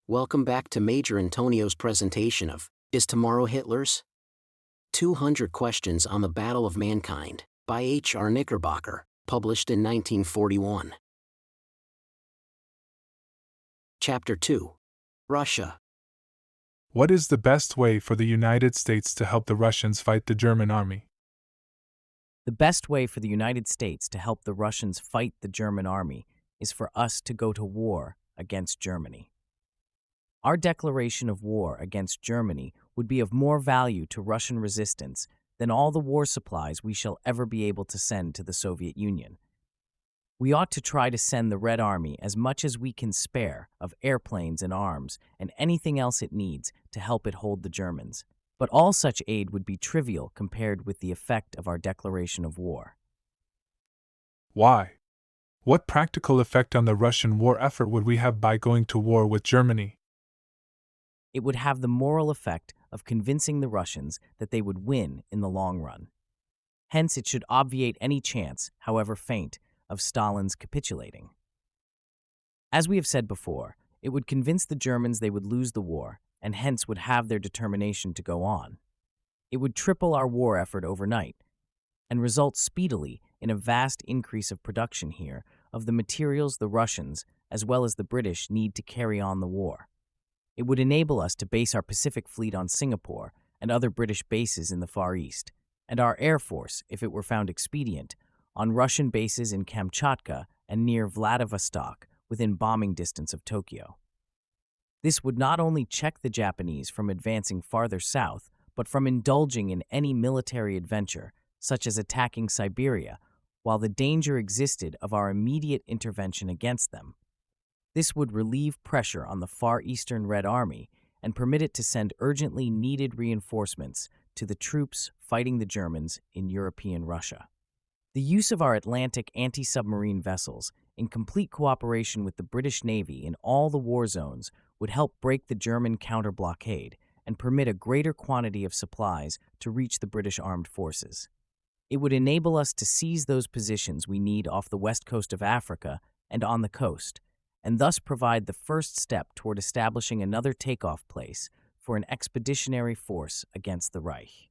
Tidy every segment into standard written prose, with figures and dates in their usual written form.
Welcome back to Major Intonio's presentation of Is Tomorrow Hitler's? 200 Questions on the Battle of Mankind, by H.R. Knickerbocker, published in 1941. Chapter 2. Russia. What is the best way for the United States to help the Russians fight the German army? The best way for the United States to help the Russians fight the German army is for us to go to war against Germany. Our declaration of war against Germany would be of more value to Russian resistance than all the war supplies we shall ever be able to send to the Soviet Union. We ought to try to send the Red Army as much as we can spare of airplanes and arms and anything else it needs to help it hold the Germans. But all such aid would be trivial compared with the effect of our declaration of war. Why? What practical effect on the Russian war effort would we have by going to war with Germany? It would have the moral effect of convincing the Russians that they would win in the long run. Hence, it should obviate any chance, however faint, of Stalin's capitulating. As we have said before, it would convince the Germans they would lose the war, and hence would have their determination to go on. It would triple our war effort overnight, and result speedily in a vast increase of production here of the materials the Russians, as well as the British, need to carry on the war. It would enable us to base our Pacific Fleet on Singapore and other British bases in the Far East, and our Air Force, if it were found expedient, on Russian bases in Kamchatka and near Vladivostok within bombing distance of Tokyo. This would not only check the Japanese from advancing farther south, but from indulging in any military adventure, such as attacking Siberia, while the danger existed of our immediate intervention against them. This would relieve pressure on the Far Eastern Red Army and permit it to send urgently needed reinforcements to the troops fighting the Germans in European Russia. The use of our Atlantic anti-submarine vessels, in complete cooperation with the British Navy in all the war zones, would help break the German counter-blockade and permit a greater quantity of supplies to reach the British armed forces. It would enable us to seize those positions we need off the west coast of Africa and on the coast, and thus provide the first step toward establishing another takeoff place for an expeditionary force against the Reich.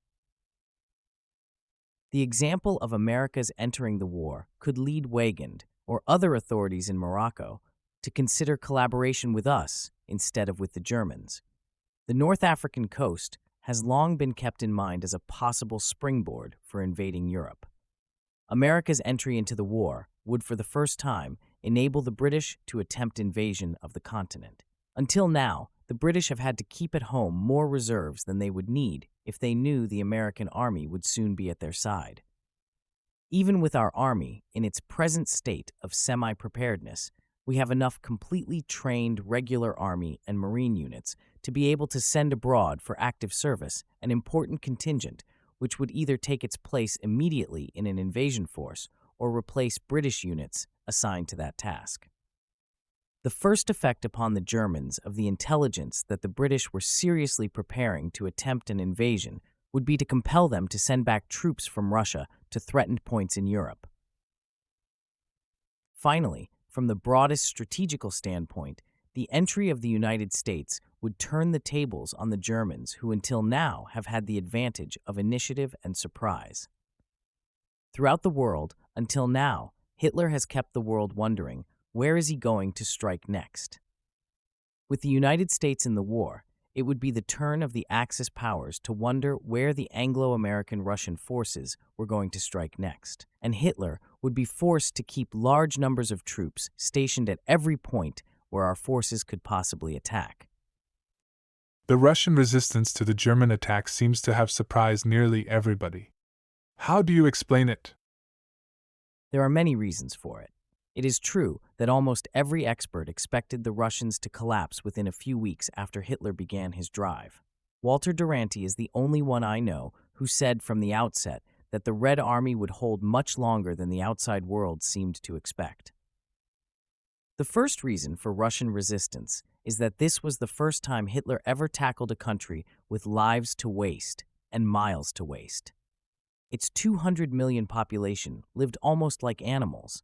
The example of America's entering the war could lead Weygand or other authorities in Morocco to consider collaboration with us instead of with the Germans. The North African coast has long been kept in mind as a possible springboard for invading Europe. America's entry into the war would for the first time enable the British to attempt invasion of the continent. Until now, the British have had to keep at home more reserves than they would need if they knew the American army would soon be at their side. Even with our army in its present state of semi-preparedness, we have enough completely trained regular army and marine units to be able to send abroad for active service an important contingent which would either take its place immediately in an invasion force or replace British units assigned to that task. The first effect upon the Germans of the intelligence that the British were seriously preparing to attempt an invasion would be to compel them to send back troops from Russia to threatened points in Europe. Finally, from the broadest strategical standpoint, the entry of the United States would turn the tables on the Germans who until now have had the advantage of initiative and surprise. Throughout the world, until now, Hitler has kept the world wondering, where is he going to strike next? With the United States in the war, it would be the turn of the Axis powers to wonder where the Anglo-American Russian forces were going to strike next, and Hitler would be forced to keep large numbers of troops stationed at every point where our forces could possibly attack. The Russian resistance to the German attack seems to have surprised nearly everybody. How do you explain it? There are many reasons for it. It is true that almost every expert expected the Russians to collapse within a few weeks after Hitler began his drive. Walter Duranty is the only one I know who said from the outset that the Red Army would hold much longer than the outside world seemed to expect. The first reason for Russian resistance is that this was the first time Hitler ever tackled a country with lives to waste and miles to waste. Its 200 million population lived almost like animals,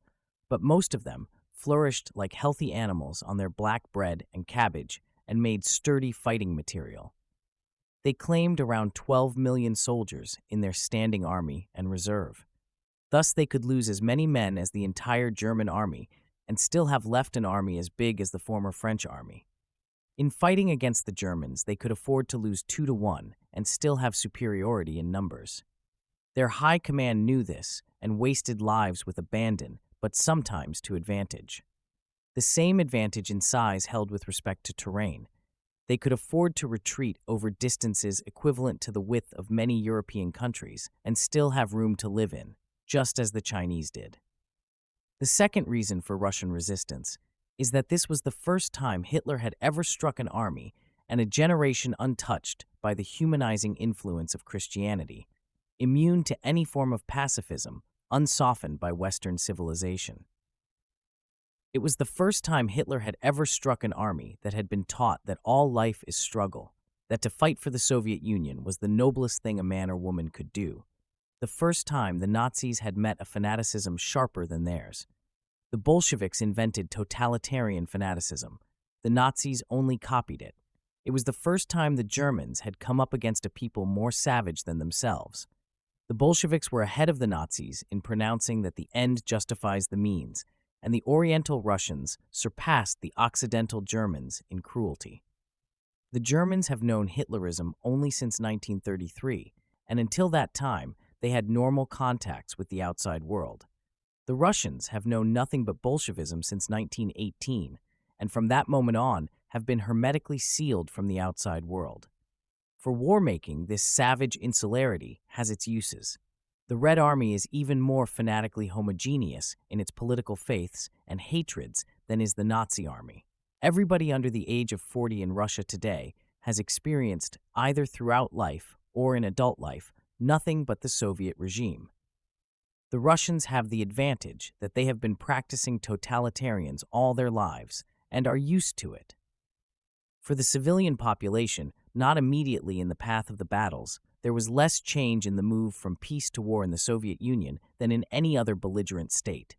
but most of them flourished like healthy animals on their black bread and cabbage and made sturdy fighting material. They claimed around 12 million soldiers in their standing army and reserve. Thus, they could lose as many men as the entire German army and still have left an army as big as the former French army. In fighting against the Germans, they could afford to lose 2-1 and still have superiority in numbers. Their high command knew this and wasted lives with abandon, but sometimes to advantage. The same advantage in size held with respect to terrain. They could afford to retreat over distances equivalent to the width of many European countries and still have room to live in, just as the Chinese did. The second reason for Russian resistance is that this was the first time Hitler had ever struck an army and a generation untouched by the humanizing influence of Christianity, immune to any form of pacifism, unsoftened by Western civilization. It was the first time Hitler had ever struck an army that had been taught that all life is struggle, that to fight for the Soviet Union was the noblest thing a man or woman could do. The first time the Nazis had met a fanaticism sharper than theirs. The Bolsheviks invented totalitarian fanaticism. The Nazis only copied it. It was the first time the Germans had come up against a people more savage than themselves. The Bolsheviks were ahead of the Nazis in pronouncing that the end justifies the means, and the Oriental Russians surpassed the Occidental Germans in cruelty. The Germans have known Hitlerism only since 1933, and until that time, they had normal contacts with the outside world. The Russians have known nothing but Bolshevism since 1918, and from that moment on have been hermetically sealed from the outside world. For war-making, this savage insularity has its uses. The Red Army is even more fanatically homogeneous in its political faiths and hatreds than is the Nazi army. Everybody under the age of 40 in Russia today has experienced, either throughout life or in adult life, nothing but the Soviet regime. The Russians have the advantage that they have been practicing totalitarians all their lives and are used to it. For the civilian population, not immediately in the path of the battles, there was less change in the move from peace to war in the Soviet Union than in any other belligerent state,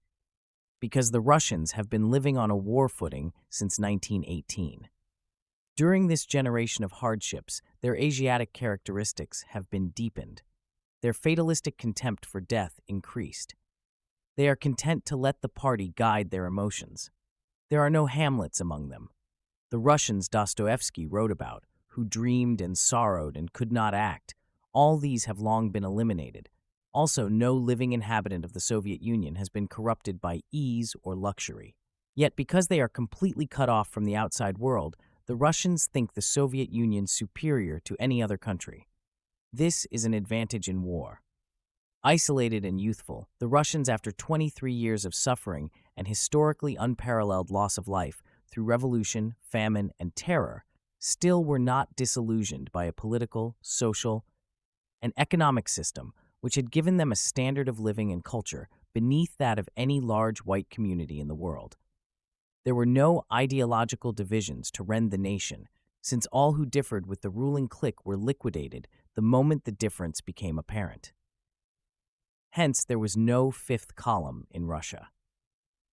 because the Russians have been living on a war footing since 1918. During this generation of hardships, their Asiatic characteristics have been deepened. Their fatalistic contempt for death increased. They are content to let the party guide their emotions. There are no Hamlets among them. The Russians Dostoevsky wrote about, who dreamed and sorrowed and could not act, all these have long been eliminated. Also, no living inhabitant of the Soviet Union has been corrupted by ease or luxury. Yet, because they are completely cut off from the outside world, the Russians think the Soviet Union superior to any other country. This is an advantage in war. Isolated and youthful, the Russians, after 23 years of suffering and historically unparalleled loss of life through revolution, famine, and terror, still were not disillusioned by a political, social, and economic system which had given them a standard of living and culture beneath that of any large white community in the world. There were no ideological divisions to rend the nation, since all who differed with the ruling clique were liquidated the moment the difference became apparent. Hence, there was no fifth column in Russia.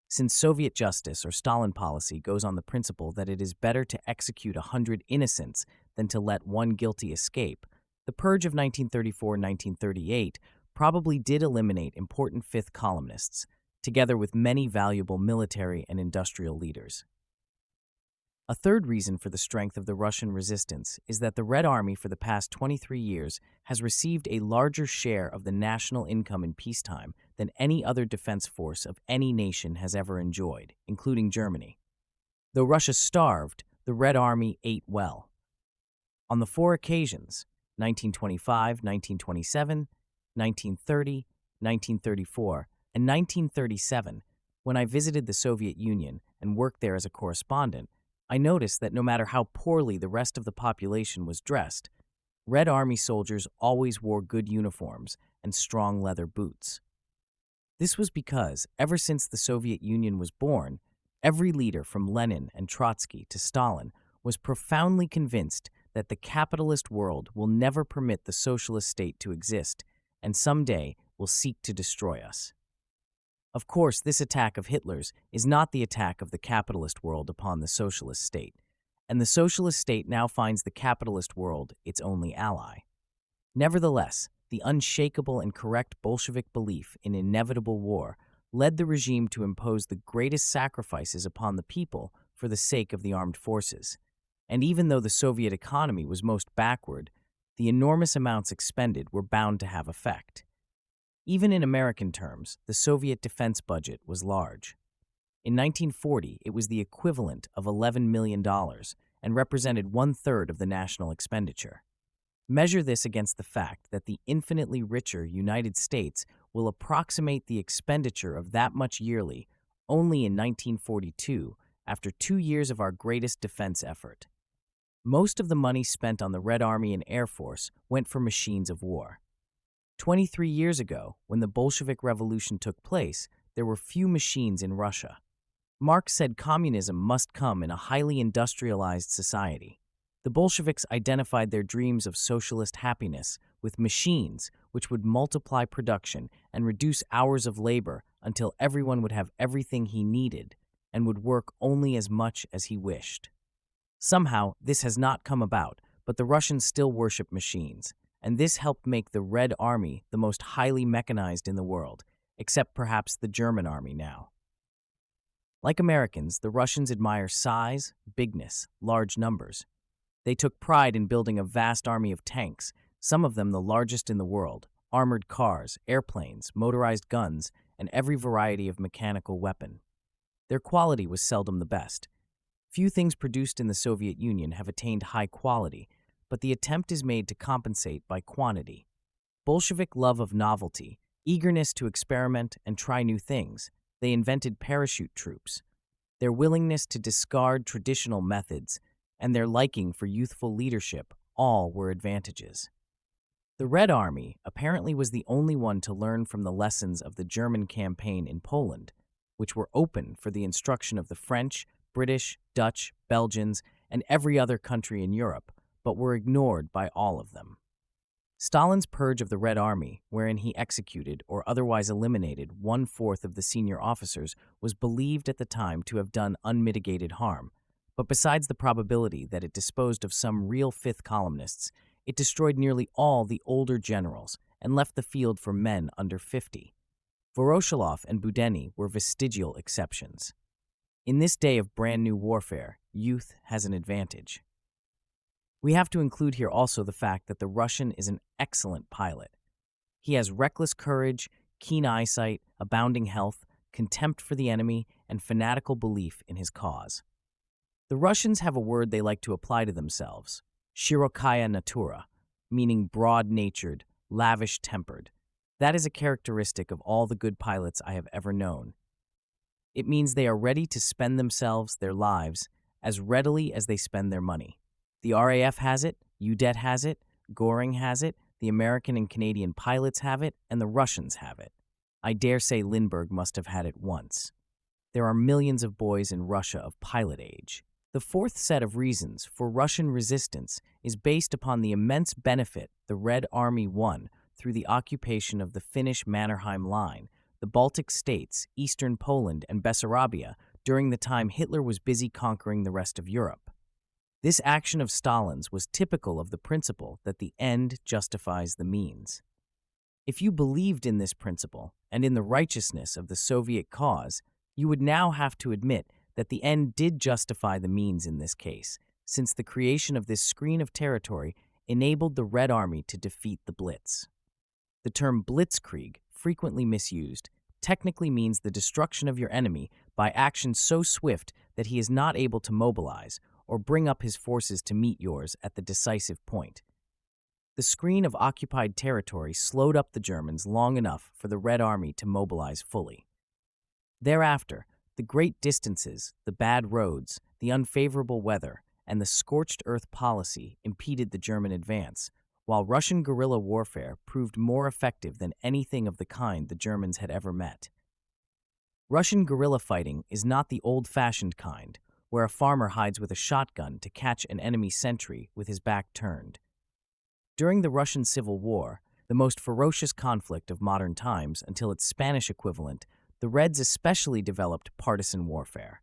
Since Soviet justice or Stalin policy goes on the principle that it is better to execute 100 innocents than to let one guilty escape, the purge of 1934-1938 probably did eliminate important fifth columnists, together with many valuable military and industrial leaders. A third reason for the strength of the Russian resistance is that the Red Army for the past 23 years has received a larger share of the national income in peacetime than any other defense force of any nation has ever enjoyed, including Germany. Though Russia starved, the Red Army ate well. On the 4 occasions, 1925, 1927, 1930, 1934, and 1937, when I visited the Soviet Union and worked there as a correspondent, I noticed that no matter how poorly the rest of the population was dressed, Red Army soldiers always wore good uniforms and strong leather boots. This was because, ever since the Soviet Union was born, every leader from Lenin and Trotsky to Stalin was profoundly convinced that the capitalist world will never permit the socialist state to exist and someday will seek to destroy us. Of course, this attack of Hitler's is not the attack of the capitalist world upon the socialist state, and the socialist state now finds the capitalist world its only ally. Nevertheless, the unshakable and correct Bolshevik belief in inevitable war led the regime to impose the greatest sacrifices upon the people for the sake of the armed forces. And even though the Soviet economy was most backward, the enormous amounts expended were bound to have effect. Even in American terms, the Soviet defense budget was large. In 1940, it was the equivalent of $11 million and represented one-third of the national expenditure. Measure this against the fact that the infinitely richer United States will approximate the expenditure of that much yearly only in 1942, after 2 years of our greatest defense effort. Most of the money spent on the Red Army and Air Force went for machines of war. 23 years ago, when the Bolshevik Revolution took place, there were few machines in Russia. Marx said communism must come in a highly industrialized society. The Bolsheviks identified their dreams of socialist happiness with machines which would multiply production and reduce hours of labor until everyone would have everything he needed and would work only as much as he wished. Somehow, this has not come about, but the Russians still worship machines, and this helped make the Red Army the most highly mechanized in the world, except perhaps the German army now. Like Americans, the Russians admire size, bigness, large numbers. They took pride in building a vast army of tanks, some of them the largest in the world, armored cars, airplanes, motorized guns, and every variety of mechanical weapon. Their quality was seldom the best. Few things produced in the Soviet Union have attained high quality, but the attempt is made to compensate by quantity. Bolshevik love of novelty, eagerness to experiment and try new things, they invented parachute troops. Their willingness to discard traditional methods and their liking for youthful leadership all were advantages. The Red Army apparently was the only one to learn from the lessons of the German campaign in Poland, which were open for the instruction of the French, British, Dutch, Belgians, and every other country in Europe, but were ignored by all of them. Stalin's purge of the Red Army, wherein he executed or otherwise eliminated 1/4 of the senior officers, was believed at the time to have done unmitigated harm. But besides the probability that it disposed of some real fifth columnists, it destroyed nearly all the older generals and left the field for men under 50. Voroshilov and Budeny were vestigial exceptions. In this day of brand new warfare, youth has an advantage. We have to include here also the fact that the Russian is an excellent pilot. He has reckless courage, keen eyesight, abounding health, contempt for the enemy, and fanatical belief in his cause. The Russians have a word they like to apply to themselves, shirokaya natura, meaning broad-natured, lavish-tempered. That is a characteristic of all the good pilots I have ever known. It means they are ready to spend themselves, their lives, as readily as they spend their money. The RAF has it, UDET has it, Goring has it, the American and Canadian pilots have it, and the Russians have it. I dare say Lindbergh must have had it once. There are millions of boys in Russia of pilot age. The fourth set of reasons for Russian resistance is based upon the immense benefit the Red Army won through the occupation of the Finnish Mannerheim Line, the Baltic states, eastern Poland, and Bessarabia during the time Hitler was busy conquering the rest of Europe. This action of Stalin's was typical of the principle that the end justifies the means. If you believed in this principle and in the righteousness of the Soviet cause, you would now have to admit that the end did justify the means in this case, since the creation of this screen of territory enabled the Red Army to defeat the Blitz. The term blitzkrieg, frequently misused, technically means the destruction of your enemy by action so swift that he is not able to mobilize or bring up his forces to meet yours at the decisive point. The screen of occupied territory slowed up the Germans long enough for the Red Army to mobilize fully. Thereafter, the great distances, the bad roads, the unfavorable weather, and the scorched earth policy impeded the German advance, while Russian guerrilla warfare proved more effective than anything of the kind the Germans had ever met. Russian guerrilla fighting is not the old-fashioned kind, where a farmer hides with a shotgun to catch an enemy sentry with his back turned. During the Russian Civil War, the most ferocious conflict of modern times until its Spanish equivalent, the Reds especially developed partisan warfare.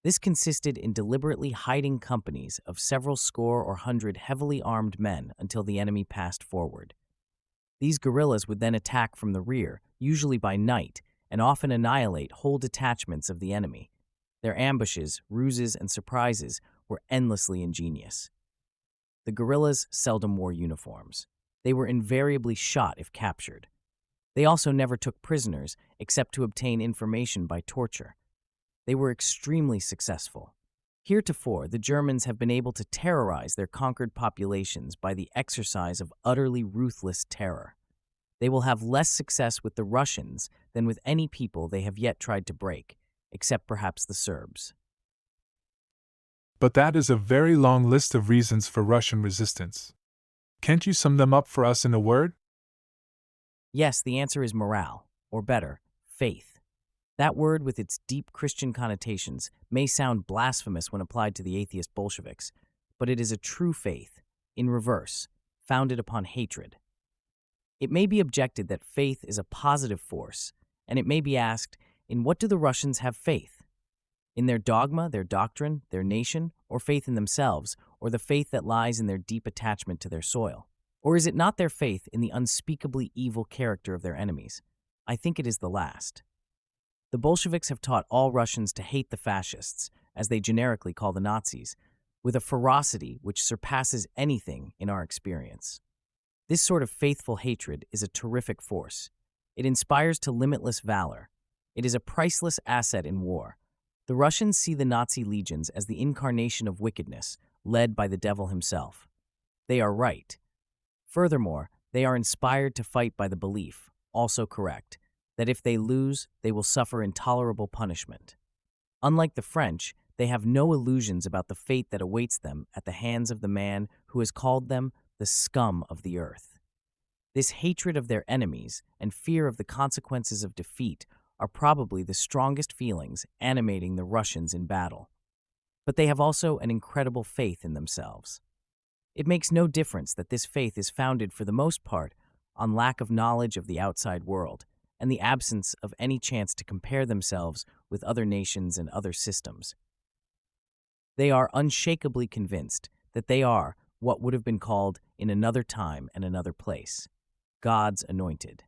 This consisted in deliberately hiding companies of several score or hundred heavily armed men until the enemy passed forward. These guerrillas would then attack from the rear, usually by night, and often annihilate whole detachments of the enemy. Their ambushes, ruses, and surprises were endlessly ingenious. The guerrillas seldom wore uniforms. They were invariably shot if captured. They also never took prisoners except to obtain information by torture. They were extremely successful. Heretofore, the Germans have been able to terrorize their conquered populations by the exercise of utterly ruthless terror. They will have less success with the Russians than with any people they have yet tried to break, except perhaps the Serbs. But that is a very long list of reasons for Russian resistance. Can't you sum them up for us in a word? Yes, the answer is morale, or better, faith. That word, with its deep Christian connotations, may sound blasphemous when applied to the atheist Bolsheviks, but it is a true faith, in reverse, founded upon hatred. It may be objected that faith is a positive force, and it may be asked, in what do the Russians have faith? In their dogma, their doctrine, their nation, or faith in themselves, or the faith that lies in their deep attachment to their soil? Or is it not their faith in the unspeakably evil character of their enemies? I think it is the last. The Bolsheviks have taught all Russians to hate the fascists, as they generically call the Nazis, with a ferocity which surpasses anything in our experience. This sort of faithful hatred is a terrific force. It inspires to limitless valor. It is a priceless asset in war. The Russians see the Nazi legions as the incarnation of wickedness, led by the devil himself. They are right. Furthermore, they are inspired to fight by the belief, also correct, that if they lose, they will suffer intolerable punishment. Unlike the French, they have no illusions about the fate that awaits them at the hands of the man who has called them the scum of the earth. This hatred of their enemies and fear of the consequences of defeat are probably the strongest feelings animating the Russians in battle. But they have also an incredible faith in themselves. It makes no difference that this faith is founded for the most part on lack of knowledge of the outside world and the absence of any chance to compare themselves with other nations and other systems. They are unshakably convinced that they are what would have been called in another time and another place, God's anointed.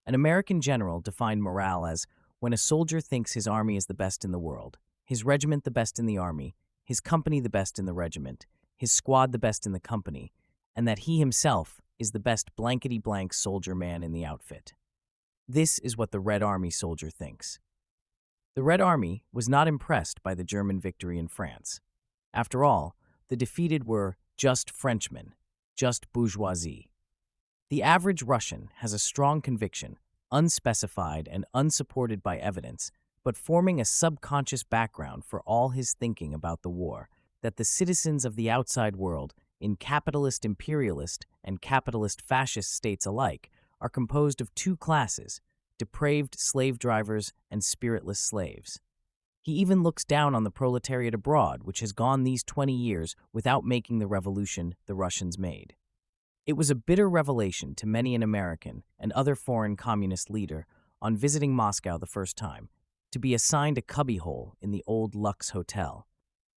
An American general defined morale as when a soldier thinks his army is the best in the world, his regiment the best in the army, his company the best in the regiment, his squad the best in the company, and that he himself is the best blankety-blank soldier man in the outfit. This is what the Red Army soldier thinks. The Red Army was not impressed by the German victory in France. After all, the defeated were just Frenchmen, just bourgeoisie. The average Russian has a strong conviction, unspecified and unsupported by evidence, but forming a subconscious background for all his thinking about the war, that the citizens of the outside world, in capitalist imperialist and capitalist fascist states alike, are composed of two classes, depraved slave drivers and spiritless slaves. He even looks down on the proletariat abroad, which has gone these 20 years without making the revolution the Russians made. It was a bitter revelation to many an American and other foreign communist leader on visiting Moscow the first time, to be assigned a cubbyhole in the old Lux Hotel,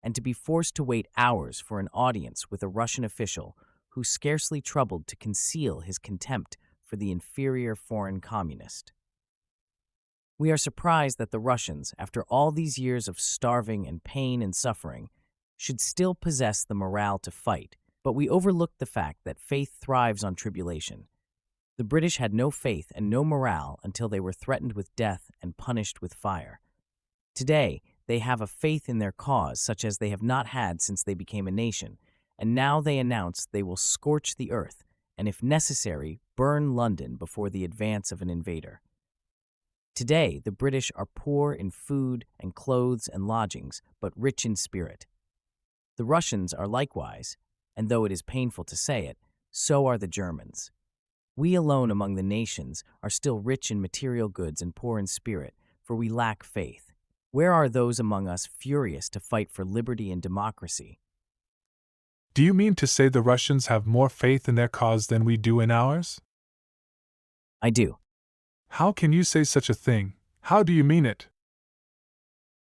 and to be forced to wait hours for an audience with a Russian official who scarcely troubled to conceal his contempt for the inferior foreign communist. We are surprised that the Russians, after all these years of starving and pain and suffering, should still possess the morale to fight, but we overlook the fact that faith thrives on tribulation. The British had no faith and no morale until they were threatened with death and punished with fire. Today, they have a faith in their cause such as they have not had since they became a nation, and now they announce they will scorch the earth and, if necessary, burn London before the advance of an invader. Today, the British are poor in food and clothes and lodgings, but rich in spirit. The Russians are likewise, and though it is painful to say it, so are the Germans. We alone among the nations are still rich in material goods and poor in spirit, for we lack faith. Where are those among us furious to fight for liberty and democracy? Do you mean to say the Russians have more faith in their cause than we do in ours? I do. How can you say such a thing? How do you mean it?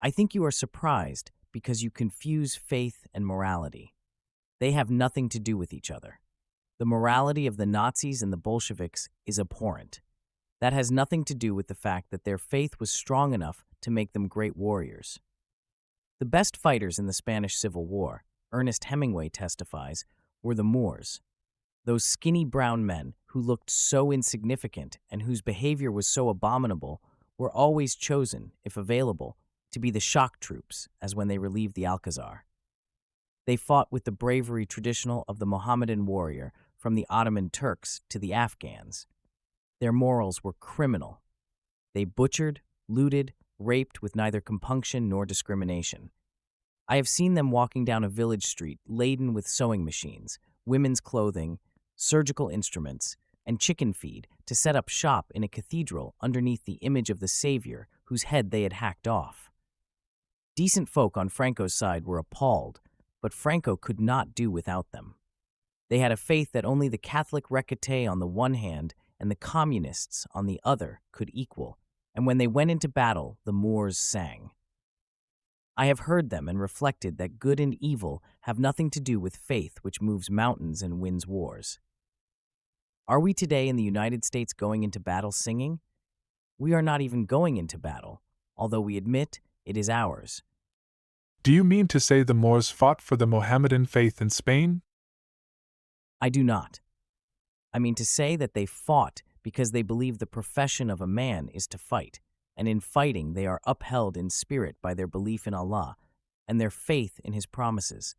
I think you are surprised because you confuse faith and morality. They have nothing to do with each other. The morality of the Nazis and the Bolsheviks is abhorrent. That has nothing to do with the fact that their faith was strong enough to make them great warriors. The best fighters in the Spanish Civil War, Ernest Hemingway testifies, were the Moors. Those skinny brown men who looked so insignificant and whose behavior was so abominable were always chosen, if available, to be the shock troops, as when they relieved the Alcazar. They fought with the bravery traditional of the Mohammedan warrior, from the Ottoman Turks to the Afghans. Their morals were criminal. They butchered, looted, raped with neither compunction nor discrimination. I have seen them walking down a village street laden with sewing machines, women's clothing, surgical instruments, and chicken feed to set up shop in a cathedral underneath the image of the Savior whose head they had hacked off. Decent folk on Franco's side were appalled, but Franco could not do without them. They had a faith that only the Catholic requete on the one hand and the communists on the other could equal, and when they went into battle, the Moors sang. I have heard them and reflected that good and evil have nothing to do with faith which moves mountains and wins wars. Are we today in the United States going into battle singing? We are not even going into battle, although we admit it is ours. Do you mean to say the Moors fought for the Mohammedan faith in Spain? I do not. I mean to say that they fought because they believe the profession of a man is to fight, and in fighting they are upheld in spirit by their belief in Allah and their faith in His promises.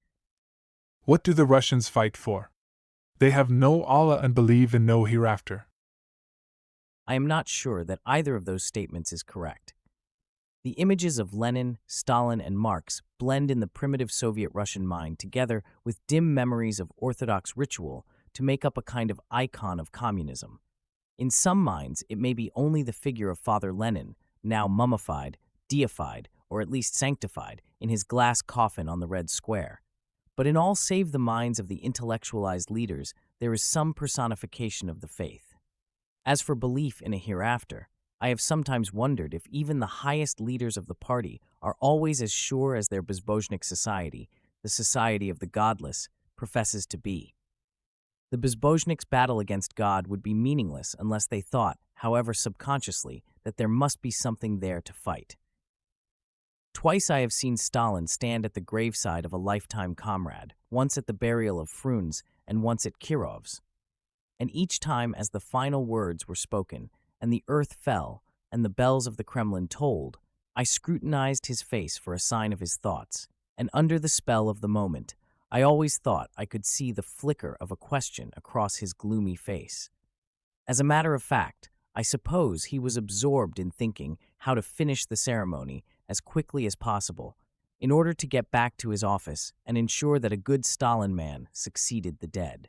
What do the Russians fight for? They have no Allah and believe in no hereafter. I am not sure that either of those statements is correct. The images of Lenin, Stalin, and Marx blend in the primitive Soviet-Russian mind together with dim memories of Orthodox ritual to make up a kind of icon of communism. In some minds, it may be only the figure of Father Lenin, now mummified, deified, or at least sanctified, in his glass coffin on the Red Square. But in all save the minds of the intellectualized leaders, there is some personification of the faith. As for belief in a hereafter, I have sometimes wondered if even the highest leaders of the party are always as sure as their Bezbozhnik society, the society of the godless, professes to be. The Bezbozhniks' battle against God would be meaningless unless they thought, however subconsciously, that there must be something there to fight. Twice I have seen Stalin stand at the graveside of a lifetime comrade, once at the burial of Frunze and once at Kirov's. And each time as the final words were spoken, and the earth fell, and the bells of the Kremlin tolled, I scrutinized his face for a sign of his thoughts, and under the spell of the moment, I always thought I could see the flicker of a question across his gloomy face. As a matter of fact, I suppose he was absorbed in thinking how to finish the ceremony as quickly as possible, in order to get back to his office and ensure that a good Stalin man succeeded the dead.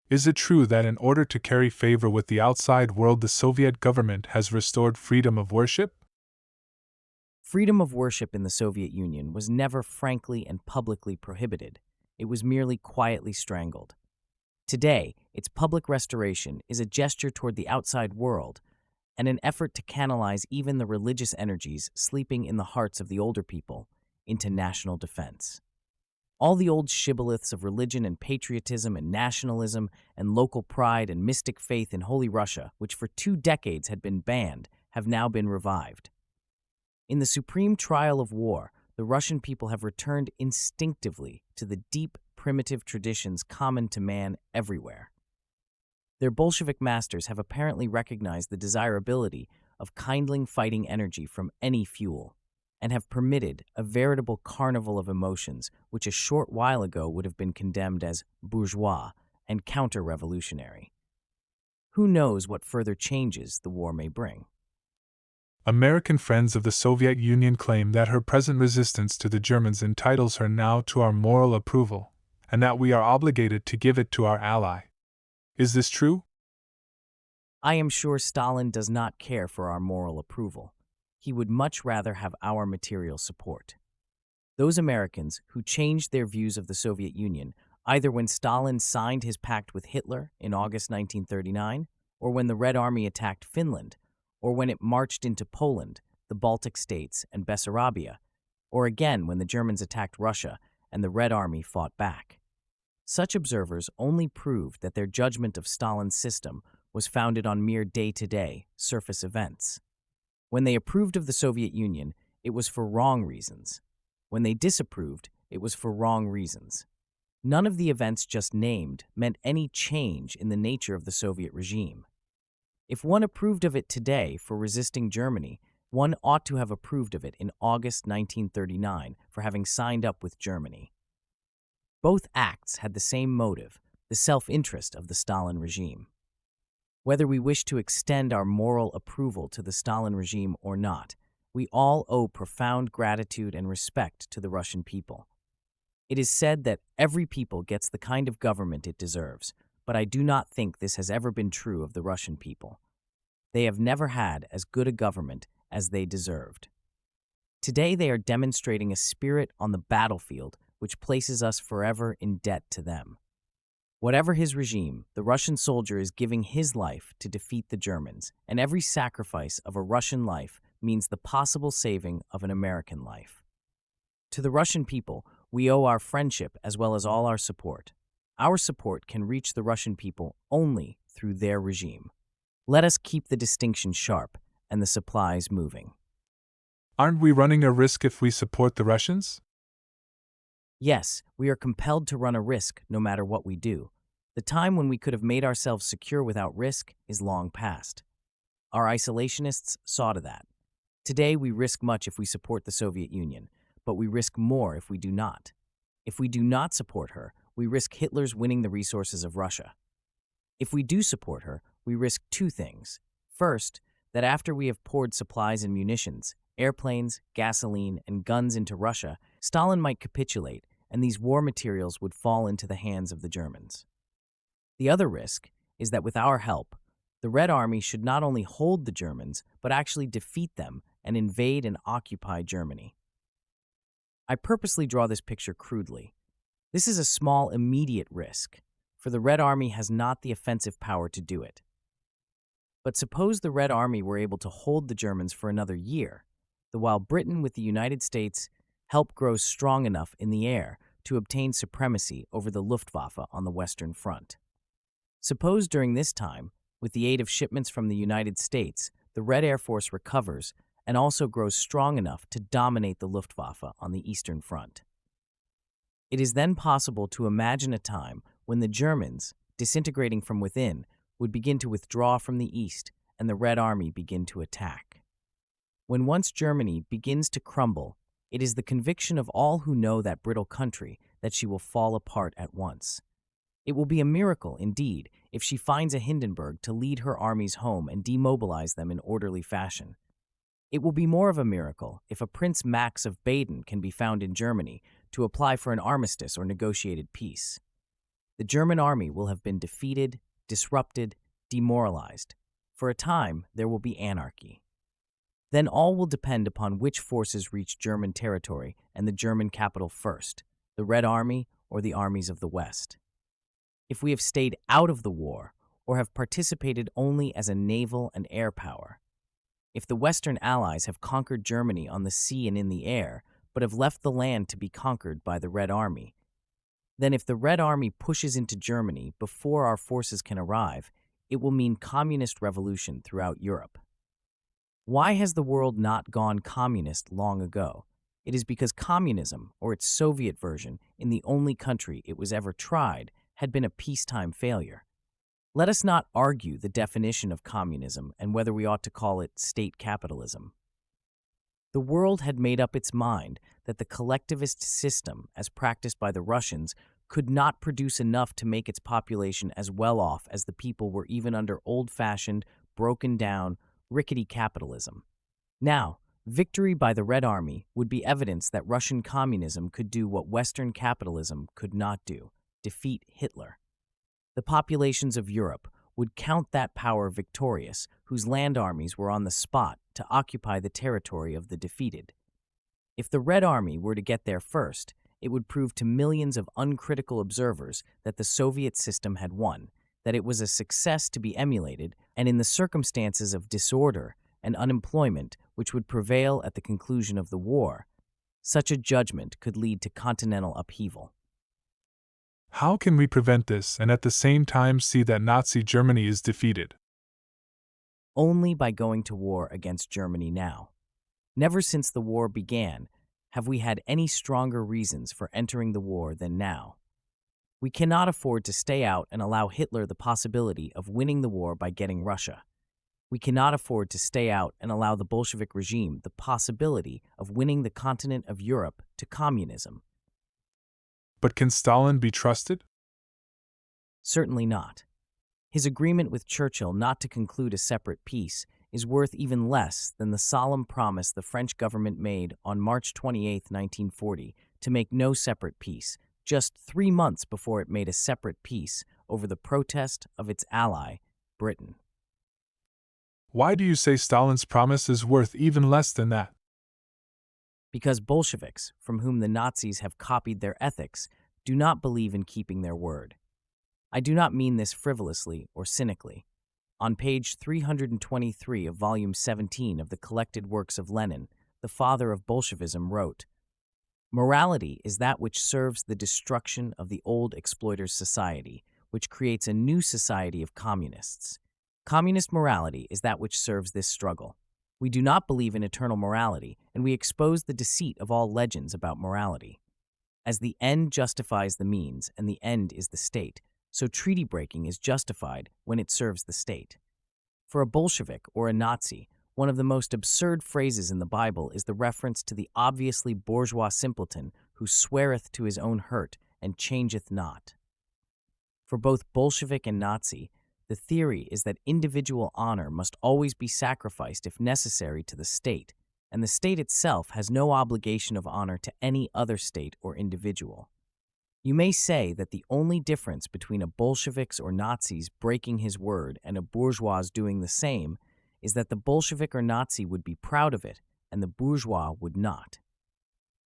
Is it true that in order to carry favor with the outside world, the Soviet government has restored freedom of worship? Freedom of worship in the Soviet Union was never frankly and publicly prohibited. It was merely quietly strangled. Today, its public restoration is a gesture toward the outside world and an effort to canalize even the religious energies sleeping in the hearts of the older people into national defense. All the old shibboleths of religion and patriotism and nationalism and local pride and mystic faith in Holy Russia, which for 2 decades had been banned, have now been revived. In the supreme trial of war, the Russian people have returned instinctively to the deep, primitive traditions common to man everywhere. Their Bolshevik masters have apparently recognized the desirability of kindling fighting energy from any fuel, and have permitted a veritable carnival of emotions which a short while ago would have been condemned as bourgeois and counter-revolutionary. Who knows what further changes the war may bring? American friends of the Soviet Union claim that her present resistance to the Germans entitles her now to our moral approval, and that we are obligated to give it to our ally. Is this true? I am sure Stalin does not care for our moral approval. He would much rather have our material support. Those Americans who changed their views of the Soviet Union, either when Stalin signed his pact with Hitler in August 1939, or when the Red Army attacked Finland, or when it marched into Poland, the Baltic states, and Bessarabia, or again when the Germans attacked Russia and the Red Army fought back. Such observers only proved that their judgment of Stalin's system was founded on mere day-to-day, surface events. When they approved of the Soviet Union, it was for wrong reasons. When they disapproved, it was for wrong reasons. None of the events just named meant any change in the nature of the Soviet regime. If one approved of it today for resisting Germany, one ought to have approved of it in August 1939 for having signed up with Germany. Both acts had the same motive, the self-interest of the Stalin regime. Whether we wish to extend our moral approval to the Stalin regime or not, we all owe profound gratitude and respect to the Russian people. It is said that every people gets the kind of government it deserves, but I do not think this has ever been true of the Russian people. They have never had as good a government as they deserved. Today they are demonstrating a spirit on the battlefield which places us forever in debt to them. Whatever his regime, the Russian soldier is giving his life to defeat the Germans, and every sacrifice of a Russian life means the possible saving of an American life. To the Russian people, we owe our friendship as well as all our support. Our support can reach the Russian people only through their regime. Let us keep the distinction sharp and the supplies moving. Aren't we running a risk if we support the Russians? Yes, we are compelled to run a risk no matter what we do. The time when we could have made ourselves secure without risk is long past. Our isolationists saw to that. Today we risk much if we support the Soviet Union, but we risk more if we do not. If we do not support her, we risk Hitler's winning the resources of Russia. If we do support her, we risk two things. First, that after we have poured supplies and munitions, airplanes, gasoline, and guns into Russia, Stalin might capitulate, and these war materials would fall into the hands of the Germans. The other risk is that with our help, the Red Army should not only hold the Germans, but actually defeat them and invade and occupy Germany. I purposely draw this picture crudely. This is a small, immediate risk, for the Red Army has not the offensive power to do it. But suppose the Red Army were able to hold the Germans for another year, while Britain with the United States help grows strong enough in the air to obtain supremacy over the Luftwaffe on the Western Front. Suppose during this time, with the aid of shipments from the United States, the Red Air Force recovers and also grows strong enough to dominate the Luftwaffe on the Eastern Front. It is then possible to imagine a time when the Germans, disintegrating from within, would begin to withdraw from the East and the Red Army begin to attack. When once Germany begins to crumble, it is the conviction of all who know that brittle country that she will fall apart at once. It will be a miracle, indeed, if she finds a Hindenburg to lead her armies home and demobilize them in orderly fashion. It will be more of a miracle if a Prince Max of Baden can be found in Germany to apply for an armistice or negotiated peace. The German army will have been defeated, disrupted, demoralized. For a time, there will be anarchy. Then all will depend upon which forces reach German territory and the German capital first, the Red Army or the armies of the West. If we have stayed out of the war or have participated only as a naval and air power, if the Western Allies have conquered Germany on the sea and in the air, but have left the land to be conquered by the Red Army, then if the Red Army pushes into Germany before our forces can arrive, it will mean communist revolution throughout Europe. Why has the world not gone communist long ago? It is because communism, or its Soviet version, in the only country it was ever tried, had been a peacetime failure. Let us not argue the definition of communism and whether we ought to call it state capitalism. The world had made up its mind that the collectivist system, as practiced by the Russians, could not produce enough to make its population as well off as the people were even under old-fashioned, broken-down, rickety capitalism. Now, victory by the Red Army would be evidence that Russian communism could do what Western capitalism could not do: defeat Hitler. The populations of Europe would count that power victorious, whose land armies were on the spot to occupy the territory of the defeated. If the Red Army were to get there first, it would prove to millions of uncritical observers that the Soviet system had won, that it was a success to be emulated, and in the circumstances of disorder and unemployment which would prevail at the conclusion of the war, Such a judgment could lead to continental upheaval. How can we prevent this and at the same time see that Nazi Germany is defeated? Only by going to war against Germany now. Never since the war began have we had any stronger reasons for entering the war than now. We cannot afford to stay out and allow Hitler the possibility of winning the war by getting Russia. We cannot afford to stay out and allow the Bolshevik regime the possibility of winning the continent of Europe to communism. But can Stalin be trusted? Certainly not. His agreement with Churchill not to conclude a separate peace is worth even less than the solemn promise the French government made on March 28, 1940, to make no separate peace, just 3 months before it made a separate peace over the protest of its ally, Britain. Why do you say Stalin's promise is worth even less than that? Because Bolsheviks, from whom the Nazis have copied their ethics, do not believe in keeping their word. I do not mean this frivolously or cynically. On page 323 of volume 17 of the collected works of Lenin, the father of Bolshevism wrote, "Morality is that which serves the destruction of the old exploiters' society, which creates a new society of communists. Communist morality is that which serves this struggle. We do not believe in eternal morality, and we expose the deceit of all legends about morality. As the end justifies the means, and the end is the state, so treaty breaking is justified when it serves the state. For a Bolshevik or a Nazi, one of the most absurd phrases in the Bible is the reference to the obviously bourgeois simpleton who sweareth to his own hurt and changeth not. For both Bolshevik and Nazi, the theory is that individual honor must always be sacrificed if necessary to the state, and the state itself has no obligation of honor to any other state or individual. You may say that the only difference between a Bolshevik or Nazi's breaking his word and a bourgeois doing the same is that the Bolshevik or Nazi would be proud of it and the bourgeois would not.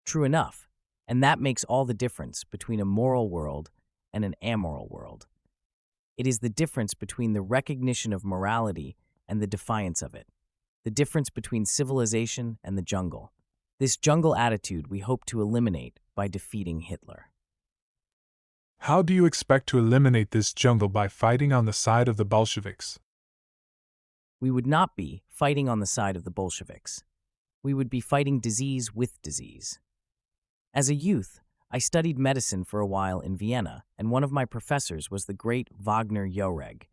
True enough, and that makes all the difference between a moral world and an amoral world. It is the difference between the recognition of morality and the defiance of it, the difference between civilization and the jungle. This jungle attitude we hope to eliminate by defeating Hitler. How do you expect to eliminate this jungle by fighting on the side of the Bolsheviks? We would not be fighting on the side of the Bolsheviks. We would be fighting disease with disease. As a youth, I studied medicine for a while in Vienna, and one of my professors was the great Wagner Joreg,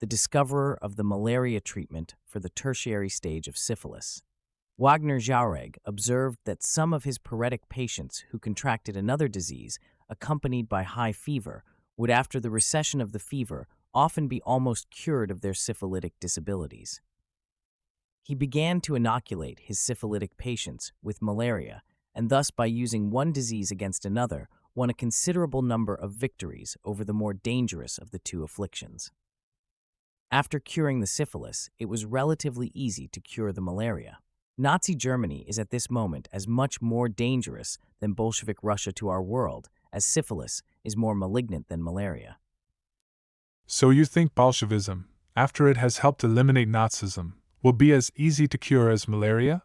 the discoverer of the malaria treatment for the tertiary stage of syphilis. Wagner Joreg observed that some of his paretic patients who contracted another disease, accompanied by high fever, would after the recession of the fever often be almost cured of their syphilitic disabilities. He began to inoculate his syphilitic patients with malaria, and thus by using one disease against another, won a considerable number of victories over the more dangerous of the two afflictions. After curing the syphilis, it was relatively easy to cure the malaria. Nazi Germany is at this moment as much more dangerous than Bolshevik Russia to our world, as syphilis is more malignant than malaria. So you think Bolshevism, after it has helped eliminate Nazism, will be as easy to cure as malaria?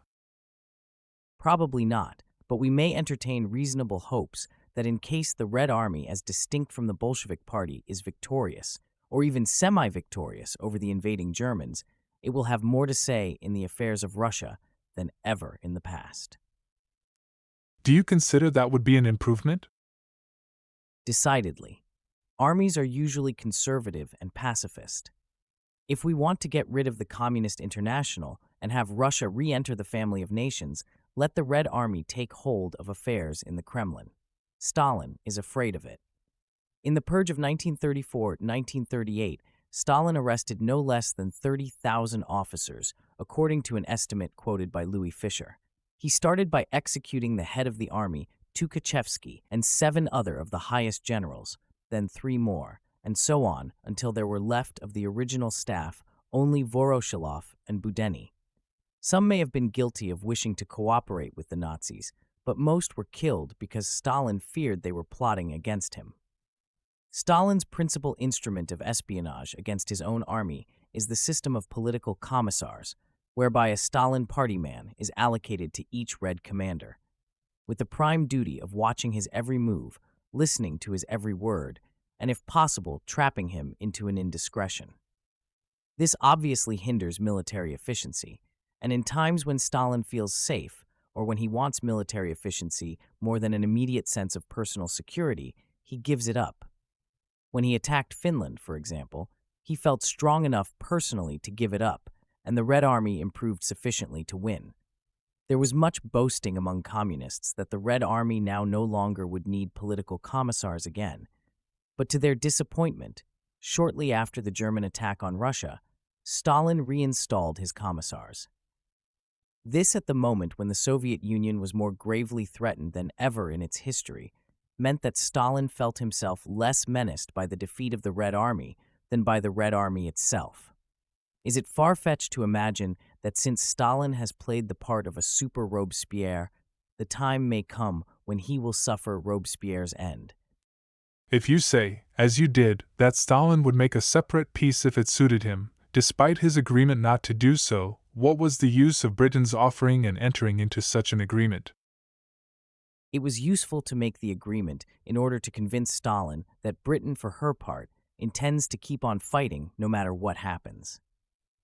Probably not, but we may entertain reasonable hopes that in case the Red Army, as distinct from the Bolshevik Party, is victorious, or even semi-victorious over the invading Germans, it will have more to say in the affairs of Russia than ever in the past. Do you consider that would be an improvement? Decidedly. Armies are usually conservative and pacifist. If we want to get rid of the Communist International and have Russia re-enter the family of nations, let the Red Army take hold of affairs in the Kremlin. Stalin is afraid of it. In the purge of 1934-1938, Stalin arrested no less than 30,000 officers, according to an estimate quoted by Louis Fisher. He started by executing the head of the army, Tukhachevsky, and 7 other of the highest generals, then 3 more, and so on until there were left of the original staff only Voroshilov and Budeny. Some may have been guilty of wishing to cooperate with the Nazis, but most were killed because Stalin feared they were plotting against him. Stalin's principal instrument of espionage against his own army is the system of political commissars, whereby a Stalin party man is allocated to each Red commander. with the prime duty of watching his every move, listening to his every word, and if possible, trapping him into an indiscretion. This obviously hinders military efficiency, and in times when Stalin feels safe, or when he wants military efficiency more than an immediate sense of personal security, he gives it up. When he attacked Finland, for example, he felt strong enough personally to give it up, and the Red Army improved sufficiently to win. There was much boasting among communists that the Red Army now no longer would need political commissars again. But to their disappointment, shortly after the German attack on Russia, Stalin reinstalled his commissars. This, at the moment when the Soviet Union was more gravely threatened than ever in its history, meant that Stalin felt himself less menaced by the defeat of the Red Army than by the Red Army itself. Is it far-fetched to imagine that since Stalin has played the part of a super Robespierre, the time may come when he will suffer Robespierre's end? If you say, as you did, that Stalin would make a separate peace if it suited him, despite his agreement not to do so, what was the use of Britain's offering and entering into such an agreement? It was useful to make the agreement in order to convince Stalin that Britain, for her part, intends to keep on fighting no matter what happens.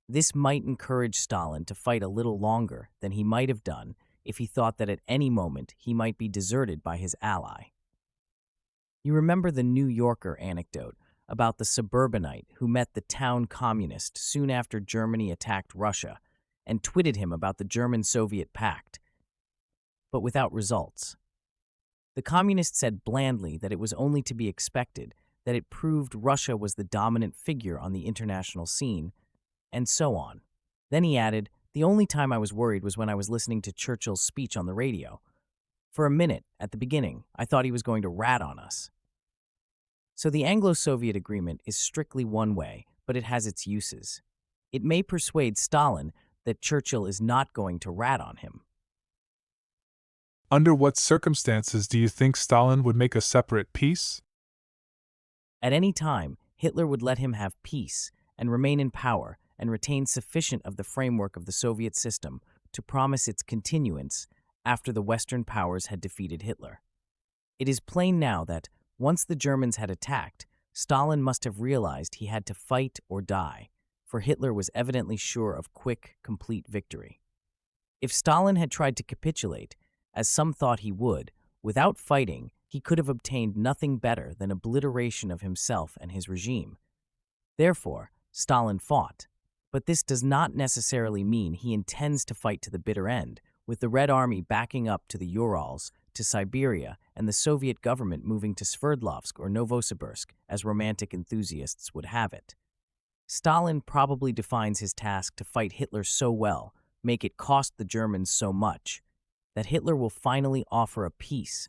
This might encourage Stalin to fight a little longer than he might have done if he thought that at any moment he might be deserted by his ally. You remember the New Yorker anecdote about the suburbanite who met the town communist soon after Germany attacked Russia and twitted him about the German-Soviet pact, but without results. The communist said blandly that it was only to be expected, that it proved Russia was the dominant figure on the international scene, and so on. Then he added, "The only time I was worried was when I was listening to Churchill's speech on the radio. For a minute, at the beginning, I thought he was going to rat on us." So the Anglo-Soviet agreement is strictly one way, but it has its uses. It may persuade Stalin that Churchill is not going to rat on him. Under what circumstances do you think Stalin would make a separate peace? At any time, Hitler would let him have peace and remain in power and retain sufficient of the framework of the Soviet system to promise its continuance after the Western powers had defeated Hitler. It is plain now that, once the Germans had attacked, Stalin must have realized he had to fight or die, for Hitler was evidently sure of quick, complete victory. If Stalin had tried to capitulate, as some thought he would, without fighting, he could have obtained nothing better than obliteration of himself and his regime. Therefore, Stalin fought. But this does not necessarily mean he intends to fight to the bitter end, with the Red Army backing up to the Urals, to Siberia, and the Soviet government moving to Sverdlovsk or Novosibirsk, as romantic enthusiasts would have it. Stalin probably defines his task to fight Hitler so well, make it cost the Germans so much, that Hitler will finally offer a peace.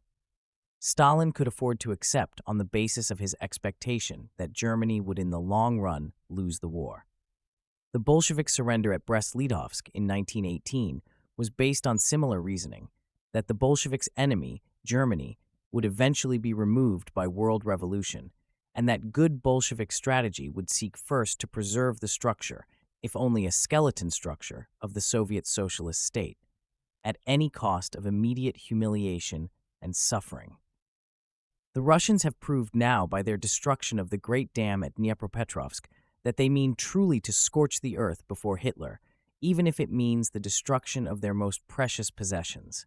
Stalin could afford to accept on the basis of his expectation that Germany would in the long run lose the war. The Bolshevik surrender at Brest-Litovsk in 1918 was based on similar reasoning, that the Bolsheviks' enemy, Germany, would eventually be removed by world revolution, and that good Bolshevik strategy would seek first to preserve the structure, if only a skeleton structure, of the Soviet socialist state, at any cost of immediate humiliation and suffering. The Russians have proved now by their destruction of the great dam at Dnipropetrovsk that they mean truly to scorch the earth before Hitler, even if it means the destruction of their most precious possessions.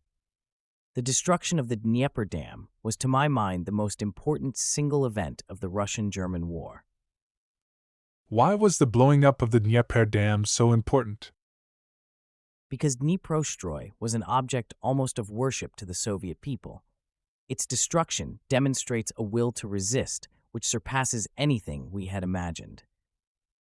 The destruction of the Dnieper Dam was, to my mind, the most important single event of the Russian-German War. Why was the blowing up of the Dnieper Dam so important? Because Dniprostroi was an object almost of worship to the Soviet people. Its destruction demonstrates a will to resist which surpasses anything we had imagined.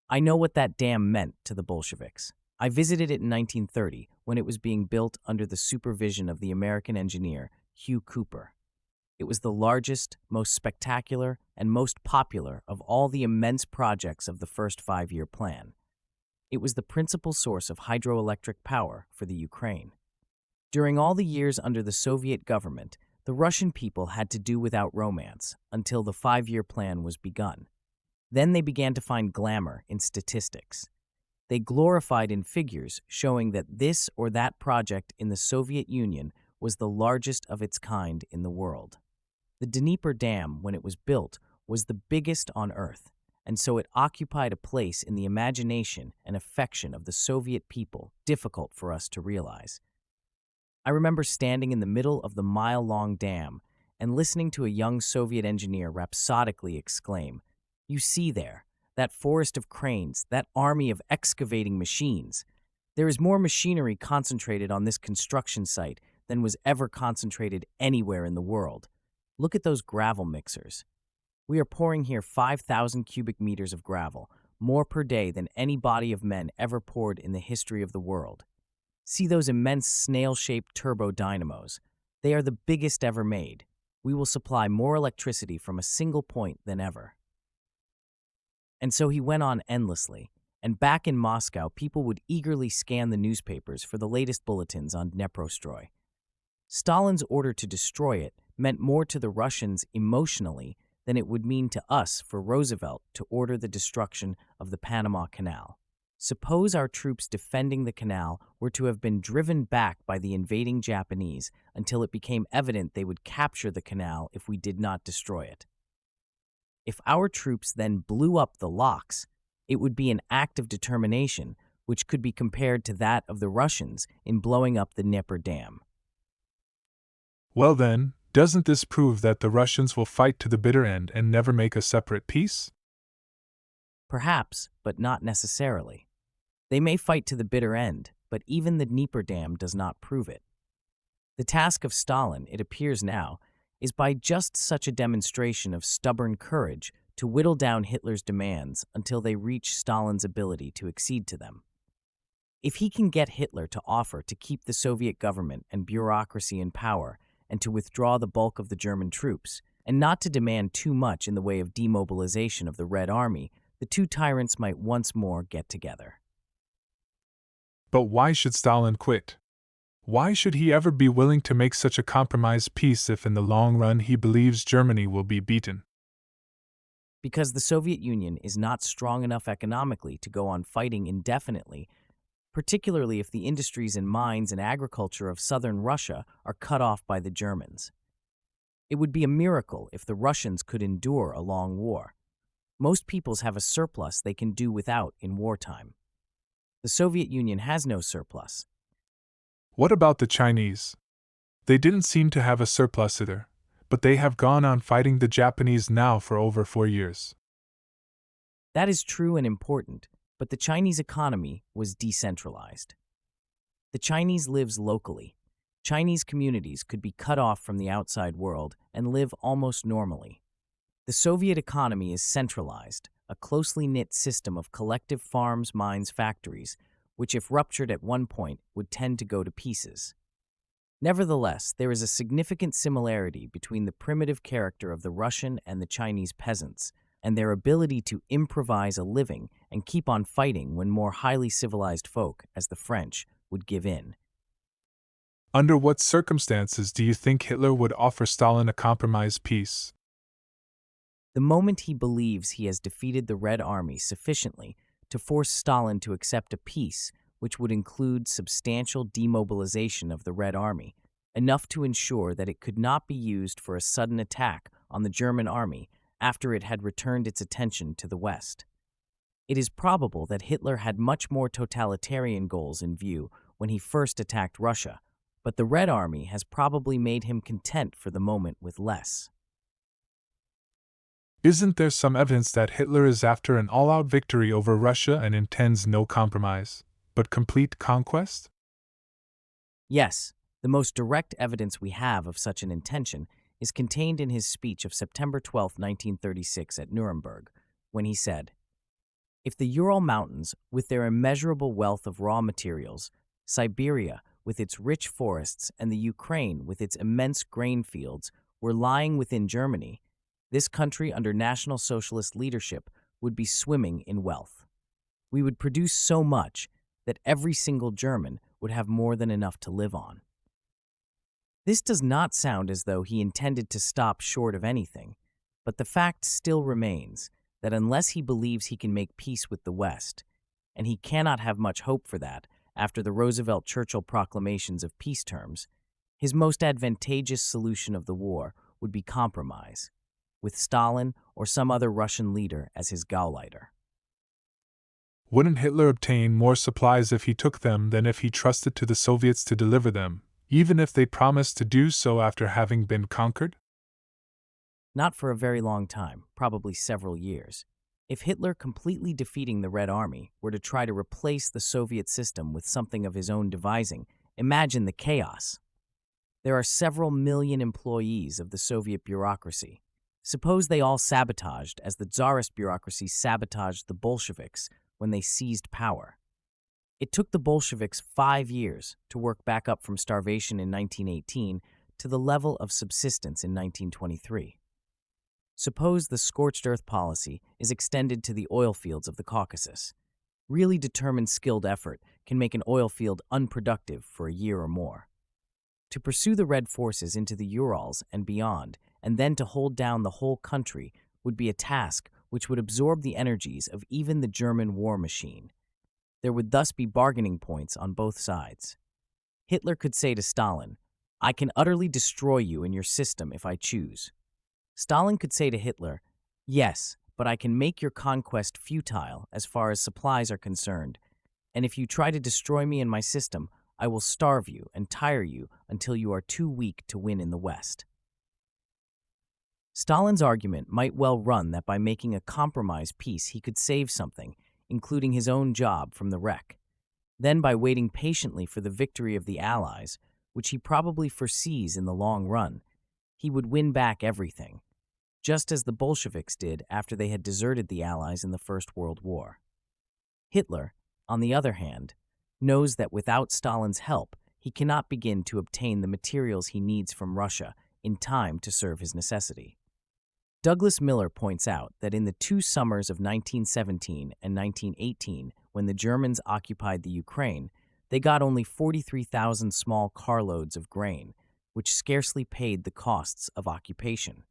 I know what that dam meant to the Bolsheviks. I visited it in 1930 when it was being built under the supervision of the American engineer Hugh Cooper. It was the largest, most spectacular, and most popular of all the immense projects of the first five-year plan. It was the principal source of hydroelectric power for the Ukraine. During all the years under the Soviet government, the Russian people had to do without romance until the five-year plan was begun. Then they began to find glamour in statistics. They glorified in figures showing that this or that project in the Soviet Union was the largest of its kind in the world. The Dnieper Dam, when it was built, was the biggest on Earth, and so it occupied a place in the imagination and affection of the Soviet people difficult for us to realize. I remember standing in the middle of the mile-long dam and listening to a young Soviet engineer rhapsodically exclaim, "You see there, that forest of cranes, that army of excavating machines. There is more machinery concentrated on this construction site than was ever concentrated anywhere in the world. Look at those gravel mixers. We are pouring here 5,000 cubic meters of gravel, more per day than any body of men ever poured in the history of the world. See those immense snail-shaped turbo dynamos. They are the biggest ever made. We will supply more electricity from a single point than ever." And so he went on endlessly, and back in Moscow, people would eagerly scan the newspapers for the latest bulletins on Dneprostroi. Stalin's order to destroy it meant more to the Russians emotionally than it would mean to us for Roosevelt to order the destruction of the Panama Canal. Suppose our troops defending the canal were to have been driven back by the invading Japanese until it became evident they would capture the canal if we did not destroy it. If our troops then blew up the locks, it would be an act of determination which could be compared to that of the Russians in blowing up the Dnieper Dam. Well then, doesn't this prove that the Russians will fight to the bitter end and never make a separate peace? Perhaps, but not necessarily. They may fight to the bitter end, but even the Dnieper Dam does not prove it. The task of Stalin, it appears now, is by just such a demonstration of stubborn courage to whittle down Hitler's demands until they reach Stalin's ability to accede to them. If he can get Hitler to offer to keep the Soviet government and bureaucracy in power and to withdraw the bulk of the German troops, and not to demand too much in the way of demobilization of the Red Army, the two tyrants might once more get together. But why should Stalin quit? Why should he ever be willing to make such a compromised peace if in the long run he believes Germany will be beaten? Because the Soviet Union is not strong enough economically to go on fighting indefinitely, particularly if the industries and mines and agriculture of southern Russia are cut off by the Germans. It would be a miracle if the Russians could endure a long war. Most peoples have a surplus they can do without in wartime. The Soviet Union has no surplus. What about the Chinese? They didn't seem to have a surplus either, but they have gone on fighting the Japanese now for over 4 years. That is true and important, but the Chinese economy was decentralized. The Chinese lives locally. Chinese communities could be cut off from the outside world and live almost normally. The Soviet economy is centralized, a closely knit system of collective farms, mines, factories, which if ruptured at one point would tend to go to pieces. Nevertheless, there is a significant similarity between the primitive character of the Russian and the Chinese peasants, and their ability to improvise a living and keep on fighting when more highly civilized folk, as the French, would give in. Under what circumstances do you think Hitler would offer Stalin a compromise peace? The moment he believes he has defeated the Red Army sufficiently to force Stalin to accept a peace which would include substantial demobilization of the Red Army, enough to ensure that it could not be used for a sudden attack on the German army after it had returned its attention to the West. It is probable that Hitler had much more totalitarian goals in view when he first attacked Russia, but the Red Army has probably made him content for the moment with less. Isn't there some evidence that Hitler is after an all-out victory over Russia and intends no compromise, but complete conquest? Yes, the most direct evidence we have of such an intention is contained in his speech of September 12, 1936 at Nuremberg, when he said, "If the Ural Mountains, with their immeasurable wealth of raw materials, Siberia, with its rich forests, and the Ukraine, with its immense grain fields, were lying within Germany, this country under National Socialist leadership would be swimming in wealth. We would produce so much that every single German would have more than enough to live on." This does not sound as though he intended to stop short of anything, but the fact still remains that unless he believes he can make peace with the West, and he cannot have much hope for that after the Roosevelt-Churchill proclamations of peace terms, His most advantageous solution of the war would be compromise, with Stalin or some other Russian leader as his Gauleiter. Wouldn't Hitler obtain more supplies if he took them than if he trusted to the Soviets to deliver them, even if they promised to do so after having been conquered? Not for a very long time, probably several years. If Hitler, completely defeating the Red Army, were to try to replace the Soviet system with something of his own devising, imagine the chaos. There are several million employees of the Soviet bureaucracy. Suppose they all sabotaged as the Tsarist bureaucracy sabotaged the Bolsheviks when they seized power. It took the Bolsheviks 5 years to work back up from starvation in 1918 to the level of subsistence in 1923. Suppose the scorched earth policy is extended to the oil fields of the Caucasus. Really determined, skilled effort can make an oil field unproductive for a year or more. To pursue the Red forces into the Urals and beyond, and then to hold down the whole country, would be a task which would absorb the energies of even the German war machine. There would thus be bargaining points on both sides. Hitler could say to Stalin, "I can utterly destroy you and your system if I choose." Stalin could say to Hitler, "Yes, but I can make your conquest futile as far as supplies are concerned, and if you try to destroy me and my system, I will starve you and tire you until you are too weak to win in the West." Stalin's argument might well run that by making a compromise peace he could save something, including his own job, from the wreck. Then, by waiting patiently for the victory of the Allies, which he probably foresees in the long run, he would win back everything, just as the Bolsheviks did after they had deserted the Allies in the First World War. Hitler, on the other hand, knows that without Stalin's help, he cannot begin to obtain the materials he needs from Russia in time to serve his necessity. Douglas Miller points out that in the 2 summers of 1917 and 1918, when the Germans occupied the Ukraine, they got only 43,000 small carloads of grain, which scarcely paid the costs of occupation.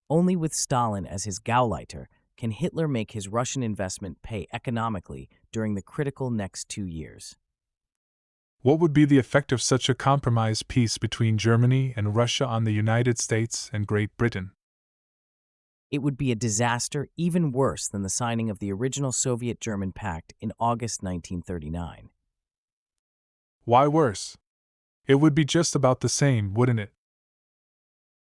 Only with Stalin as his Gauleiter can Hitler make his Russian investment pay economically during the critical next 2 years. What would be the effect of such a compromise peace between Germany and Russia on the United States and Great Britain? It would be a disaster even worse than the signing of the original Soviet-German pact in August 1939. Why worse? It would be just about the same, wouldn't it?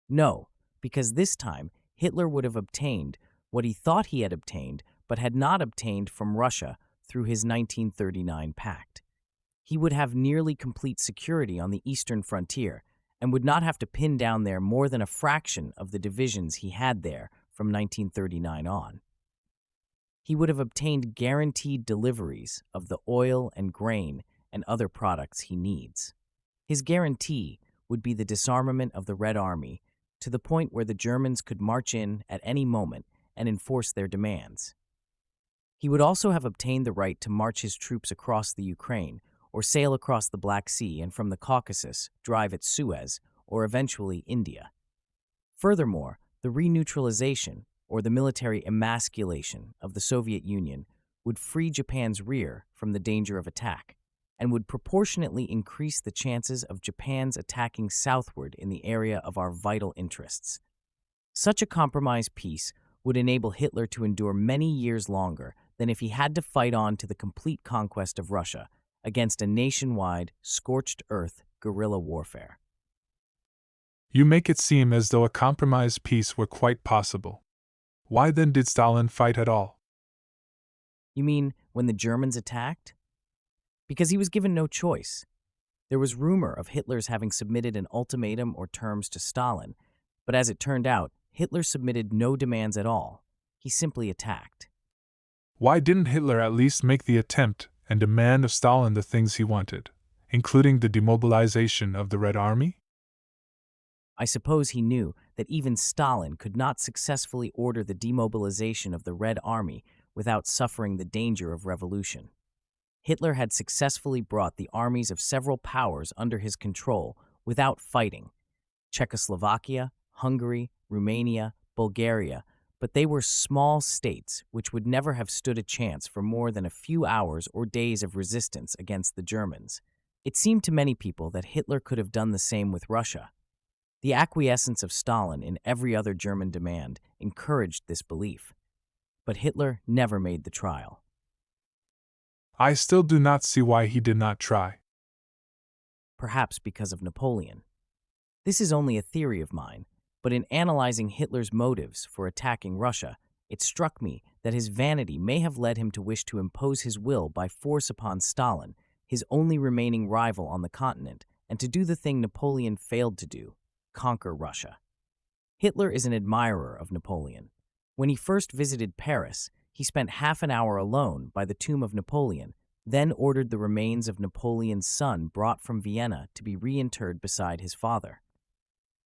No, because this time Hitler would have obtained what he thought he had obtained but had not obtained from Russia through his 1939 pact. He would have nearly complete security on the eastern frontier and would not have to pin down there more than a fraction of the divisions he had there from 1939 on. He would have obtained guaranteed deliveries of the oil and grain and other products he needs. His guarantee would be the disarmament of the Red Army to the point where the Germans could march in at any moment and enforce their demands. He would also have obtained the right to march his troops across the Ukraine or sail across the Black Sea and from the Caucasus drive at Suez or eventually India. Furthermore, the reneutralization, or the military emasculation, of the Soviet Union would free Japan's rear from the danger of attack, and would proportionately increase the chances of Japan's attacking southward in the area of our vital interests. Such a compromise peace would enable Hitler to endure many years longer than if he had to fight on to the complete conquest of Russia against a nationwide, scorched earth guerrilla warfare. You make it seem as though a compromise peace were quite possible. Why then did Stalin fight at all? You mean when the Germans attacked? Because he was given no choice. There was rumor of Hitler's having submitted an ultimatum or terms to Stalin, but as it turned out, Hitler submitted no demands at all. He simply attacked. Why didn't Hitler at least make the attempt and demand of Stalin the things he wanted, including the demobilization of the Red Army? I suppose he knew that even Stalin could not successfully order the demobilization of the Red Army without suffering the danger of revolution. Hitler had successfully brought the armies of several powers under his control without fighting: Czechoslovakia, Hungary, Romania, Bulgaria, but they were small states which would never have stood a chance for more than a few hours or days of resistance against the Germans. It seemed to many people that Hitler could have done the same with Russia. The acquiescence of Stalin in every other German demand encouraged this belief. But Hitler never made the trial. I still do not see why he did not try. Perhaps because of Napoleon. This is only a theory of mine, but in analyzing Hitler's motives for attacking Russia, it struck me that his vanity may have led him to wish to impose his will by force upon Stalin, his only remaining rival on the continent, and to do the thing Napoleon failed to do, conquer Russia. Hitler is an admirer of Napoleon. When he first visited Paris, he spent half an hour alone by the tomb of Napoleon, then ordered the remains of Napoleon's son brought from Vienna to be reinterred beside his father.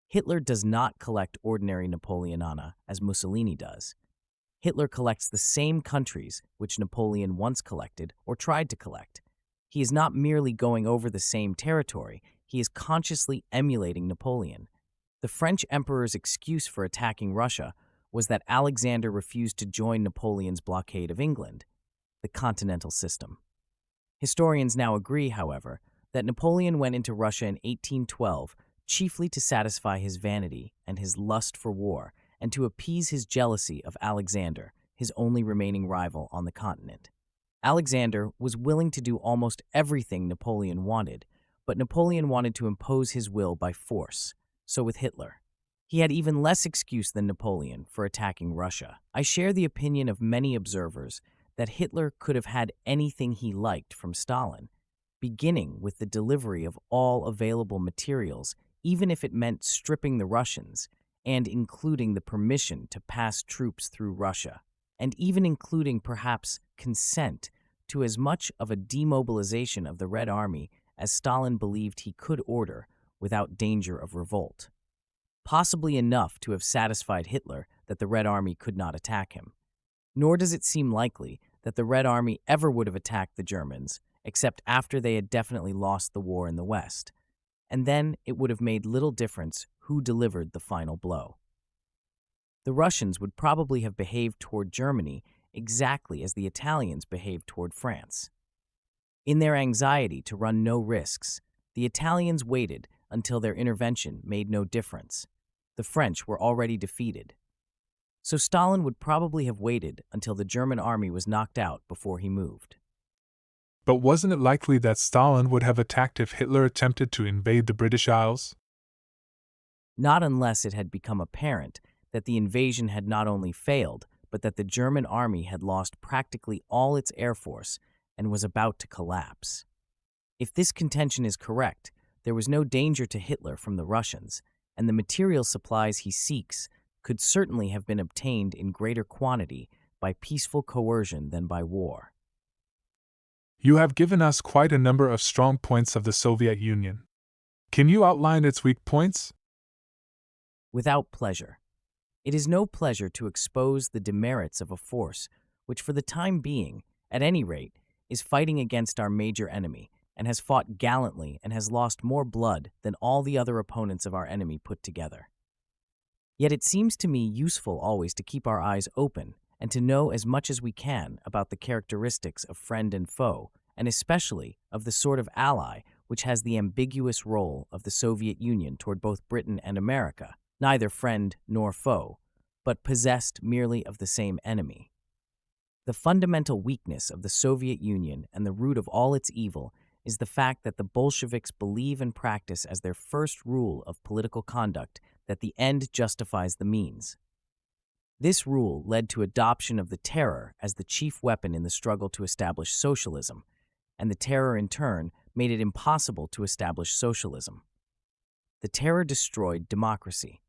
Hitler does not collect ordinary Napoleonana as Mussolini does. Hitler collects the same countries which Napoleon once collected or tried to collect. He is not merely going over the same territory, he is consciously emulating Napoleon. The French emperor's excuse for attacking Russia was that Alexander refused to join Napoleon's blockade of England, the continental system. Historians now agree, however, that Napoleon went into Russia in 1812 chiefly to satisfy his vanity and his lust for war, and to appease his jealousy of Alexander, his only remaining rival on the continent. Alexander was willing to do almost everything Napoleon wanted, but Napoleon wanted to impose his will by force. So with Hitler. He had even less excuse than Napoleon for attacking Russia. I share the opinion of many observers that Hitler could have had anything he liked from Stalin, beginning with the delivery of all available materials, even if it meant stripping the Russians, and including the permission to pass troops through Russia, and even including perhaps consent to as much of a demobilization of the Red Army as Stalin believed he could order without danger of revolt. Possibly enough to have satisfied Hitler that the Red Army could not attack him. Nor does it seem likely that the Red Army ever would have attacked the Germans, except after they had definitely lost the war in the West. And then it would have made little difference who delivered the final blow. The Russians would probably have behaved toward Germany exactly as the Italians behaved toward France. In their anxiety to run no risks, the Italians waited until their intervention made no difference. The French were already defeated. So Stalin would probably have waited until the German army was knocked out before he moved. But wasn't it likely that Stalin would have attacked if Hitler attempted to invade the British Isles? Not unless it had become apparent that the invasion had not only failed, but that the German army had lost practically all its air force and was about to collapse. If this contention is correct, there was no danger to Hitler from the Russians, and the material supplies he seeks could certainly have been obtained in greater quantity by peaceful coercion than by war. You have given us quite a number of strong points of the Soviet Union. Can you outline its weak points? Without pleasure. It is no pleasure to expose the demerits of a force which, for the time being, at any rate, is fighting against our major enemy, and has fought gallantly and has lost more blood than all the other opponents of our enemy put together. Yet it seems to me useful always to keep our eyes open and to know as much as we can about the characteristics of friend and foe, and especially of the sort of ally which has the ambiguous role of the Soviet Union toward both Britain and America, neither friend nor foe, but possessed merely of the same enemy. The fundamental weakness of the Soviet Union and the root of all its evil is the fact that the Bolsheviks believe and practice as their first rule of political conduct that the end justifies the means. This rule led to adoption of the terror as the chief weapon in the struggle to establish socialism, and the terror in turn made it impossible to establish socialism. The terror destroyed democracy.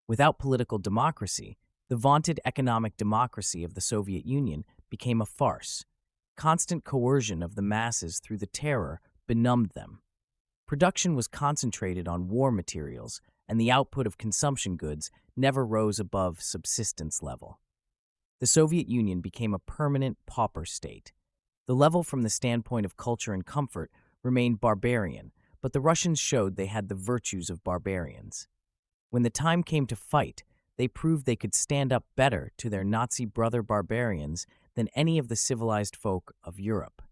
Without political democracy, the vaunted economic democracy of the Soviet Union became a farce. Constant coercion of the masses through the terror benumbed them. Production was concentrated on war materials, and the output of consumption goods never rose above subsistence level. The Soviet Union became a permanent pauper state. The level from the standpoint of culture and comfort remained barbarian, but the Russians showed they had the virtues of barbarians. When the time came to fight, they proved they could stand up better to their Nazi brother barbarians than any of the civilized folk of Europe.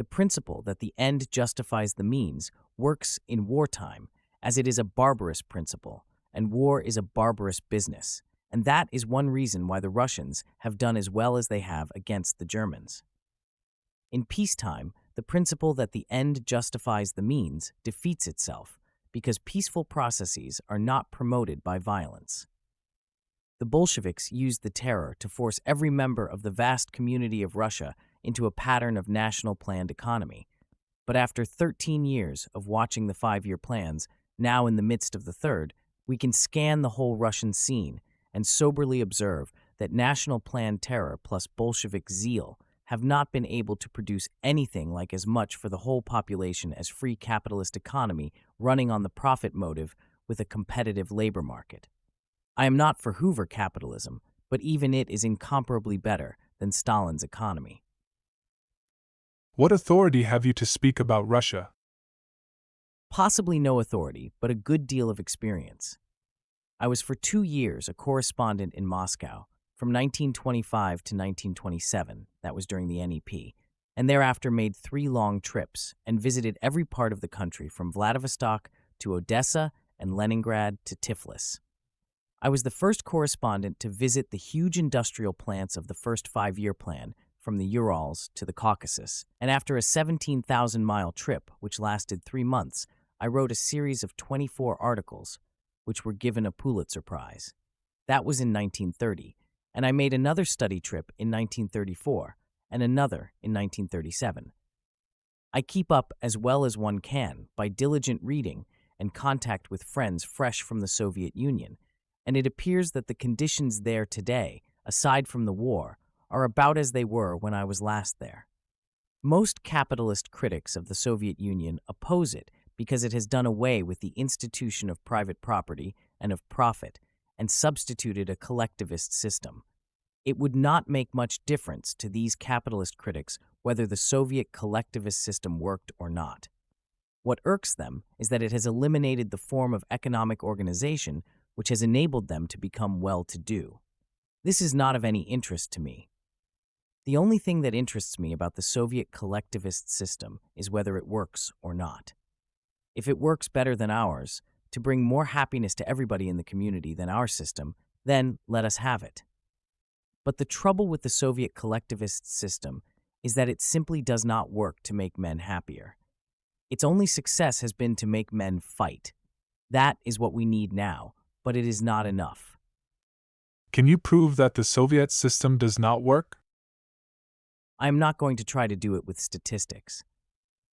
The principle that the end justifies the means works in wartime, as it is a barbarous principle, and war is a barbarous business, and that is one reason why the Russians have done as well as they have against the Germans. In peacetime, the principle that the end justifies the means defeats itself, because peaceful processes are not promoted by violence. The Bolsheviks used the terror to force every member of the vast community of Russia into a pattern of national planned economy. But after 13 years of watching the 5-year plans, now in the midst of the third, we can scan the whole Russian scene and soberly observe that national planned terror plus Bolshevik zeal have not been able to produce anything like as much for the whole population as free capitalist economy running on the profit motive with a competitive labor market. I am not for Hoover capitalism, but even it is incomparably better than Stalin's economy. What authority have you to speak about Russia? Possibly no authority, but a good deal of experience. I was for 2 years a correspondent in Moscow, from 1925 to 1927, that was during the NEP, and thereafter made 3 long trips and visited every part of the country from Vladivostok to Odessa and Leningrad to Tiflis. I was the first correspondent to visit the huge industrial plants of the first 5-year plan, from the Urals to the Caucasus, and after a 17,000-mile trip, which lasted 3 months, I wrote a series of 24 articles, which were given a Pulitzer Prize. That was in 1930, and I made another study trip in 1934, and another in 1937. I keep up as well as one can by diligent reading and contact with friends fresh from the Soviet Union, and it appears that the conditions there today, aside from the war, are about as they were when I was last there. Most capitalist critics of the Soviet Union oppose it because it has done away with the institution of private property and of profit and substituted a collectivist system. It would not make much difference to these capitalist critics whether the Soviet collectivist system worked or not. What irks them is that it has eliminated the form of economic organization which has enabled them to become well-to-do. This is not of any interest to me. The only thing that interests me about the Soviet collectivist system is whether it works or not. If it works better than ours, to bring more happiness to everybody in the community than our system, then let us have it. But the trouble with the Soviet collectivist system is that it simply does not work to make men happier. Its only success has been to make men fight. That is what we need now, but it is not enough. Can you prove that the Soviet system does not work? I am not going to try to do it with statistics.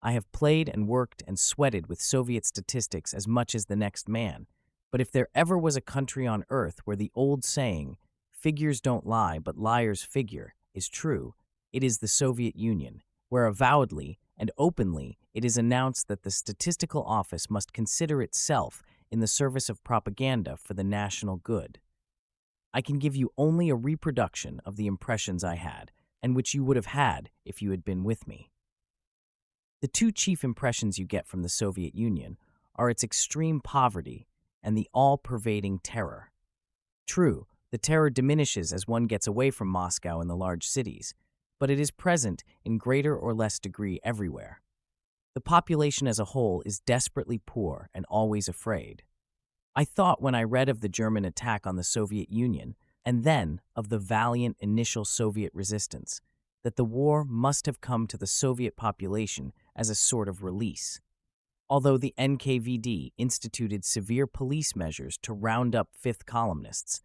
I have played and worked and sweated with Soviet statistics as much as the next man, but if there ever was a country on earth where the old saying, "Figures don't lie, but liars figure," is true, it is the Soviet Union, where avowedly and openly it is announced that the statistical office must consider itself in the service of propaganda for the national good. I can give you only a reproduction of the impressions I had, and which you would have had if you had been with me. The 2 chief impressions you get from the Soviet Union are its extreme poverty and the all-pervading terror. True, the terror diminishes as one gets away from Moscow and the large cities, but it is present in greater or less degree everywhere. The population as a whole is desperately poor and always afraid. I thought when I read of the German attack on the Soviet Union, and then of the valiant initial Soviet resistance, that the war must have come to the Soviet population as a sort of release. Although the NKVD instituted severe police measures to round up fifth columnists,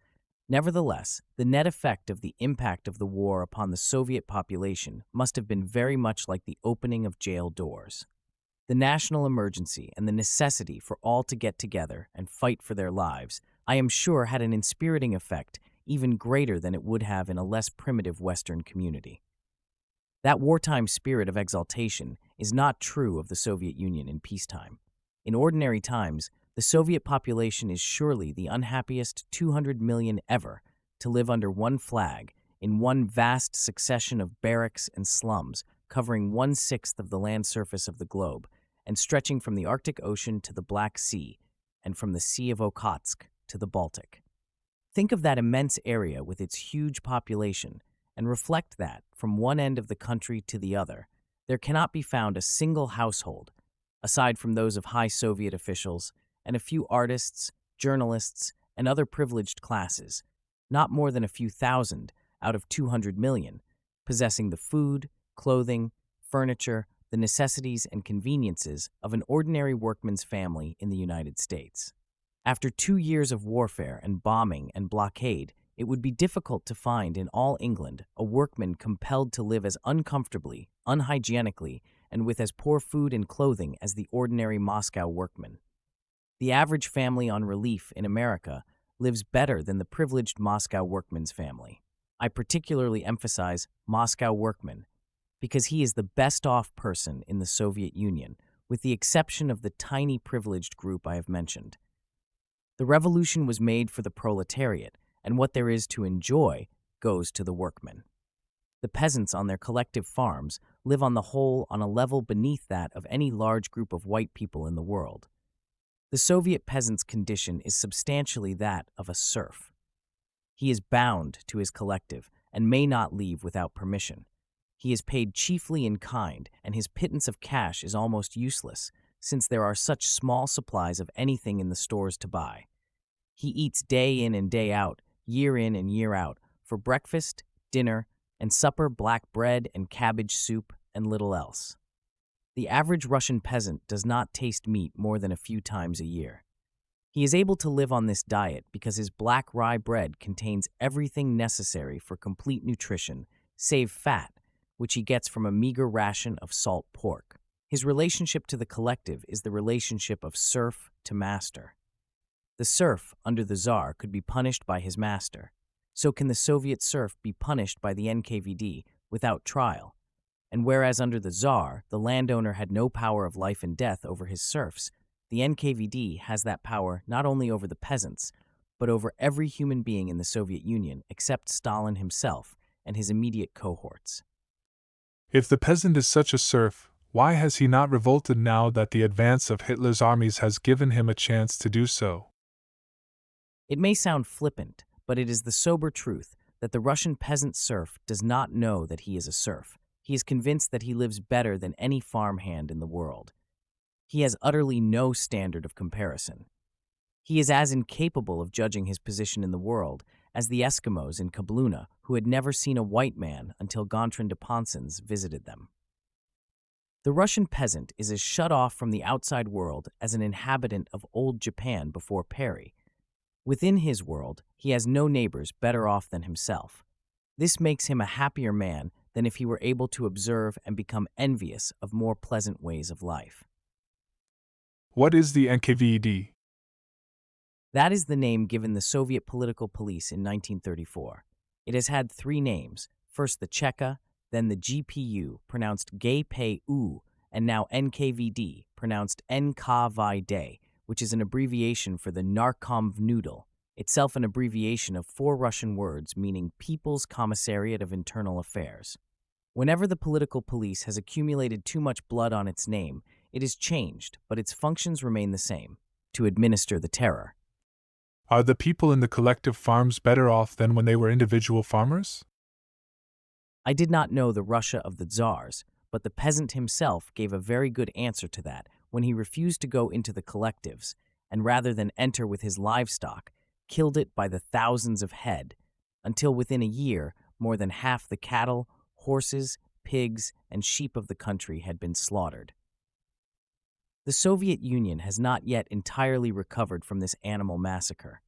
nevertheless, the net effect of the impact of the war upon the Soviet population must have been very much like the opening of jail doors. The national emergency and the necessity for all to get together and fight for their lives, I am sure, had an inspiriting effect even greater than it would have in a less primitive Western community. That wartime spirit of exaltation is not true of the Soviet Union in peacetime. In ordinary times, the Soviet population is surely the unhappiest 200 million ever to live under one flag in one vast succession of barracks and slums covering 1/6 of the land surface of the globe and stretching from the Arctic Ocean to the Black Sea and from the Sea of Okhotsk to the Baltic. Think of that immense area with its huge population and reflect that, from one end of the country to the other, There cannot be found a single household, aside from those of high Soviet officials and a few artists, journalists, and other privileged classes, not more than a few thousand out of 200 million, possessing the food, clothing, furniture, the necessities and conveniences of an ordinary workman's family in the United States. After 2 years of warfare and bombing and blockade, it would be difficult to find in all England a workman compelled to live as uncomfortably, unhygienically, and with as poor food and clothing as the ordinary Moscow workman. The average family on relief in America lives better than the privileged Moscow workman's family. I particularly emphasize Moscow workman because he is the best-off person in the Soviet Union, with the exception of the tiny privileged group I have mentioned. The revolution was made for the proletariat, and what there is to enjoy goes to the workmen. The peasants on their collective farms live on the whole on a level beneath that of any large group of white people in the world. The Soviet peasant's condition is substantially that of a serf. He is bound to his collective and may not leave without permission. He is paid chiefly in kind, and his pittance of cash is almost useless, since there are such small supplies of anything in the stores to buy. He eats day in and day out, year in and year out, for breakfast, dinner, and supper black bread and cabbage soup and little else. The average Russian peasant does not taste meat more than a few times a year. He is able to live on this diet because his black rye bread contains everything necessary for complete nutrition, save fat, which he gets from a meager ration of salt pork. His relationship to the collective is the relationship of serf to master. The serf, under the Tsar, could be punished by his master. So can the Soviet serf be punished by the NKVD without trial. And whereas under the Tsar, the landowner had no power of life and death over his serfs, the NKVD has that power not only over the peasants, but over every human being in the Soviet Union except Stalin himself and his immediate cohorts. If the peasant is such a serf, why has he not revolted now that the advance of Hitler's armies has given him a chance to do so? It may sound flippant, but it is the sober truth that the Russian peasant serf does not know that he is a serf. He is convinced that he lives better than any farmhand in the world. He has utterly no standard of comparison. He is as incapable of judging his position in the world as the Eskimos in Kabluna, who had never seen a white man until Gontran de Ponson's visited them. The Russian peasant is as shut off from the outside world as an inhabitant of old Japan before Perry. Within his world, he has no neighbors better off than himself. This makes him a happier man than if he were able to observe and become envious of more pleasant ways of life. What is the NKVD? That is the name given the Soviet political police in 1934. It has had 3 names, first the Cheka, then the GPU, pronounced GPU, and now NKVD, pronounced NKVD, which is an abbreviation for the Narkomvnudel, itself an abbreviation of 4 Russian words meaning People's Commissariat of Internal Affairs. Whenever the political police has accumulated too much blood on its name, it is changed, but its functions remain the same, to administer the terror. Are the people in the collective farms better off than when they were individual farmers? I did not know the Russia of the Tsars, but the peasant himself gave a very good answer to that when he refused to go into the collectives, and rather than enter with his livestock, killed it by the thousands of head, until within a year more than half the cattle, horses, pigs, and sheep of the country had been slaughtered. The Soviet Union has not yet entirely recovered from this animal massacre.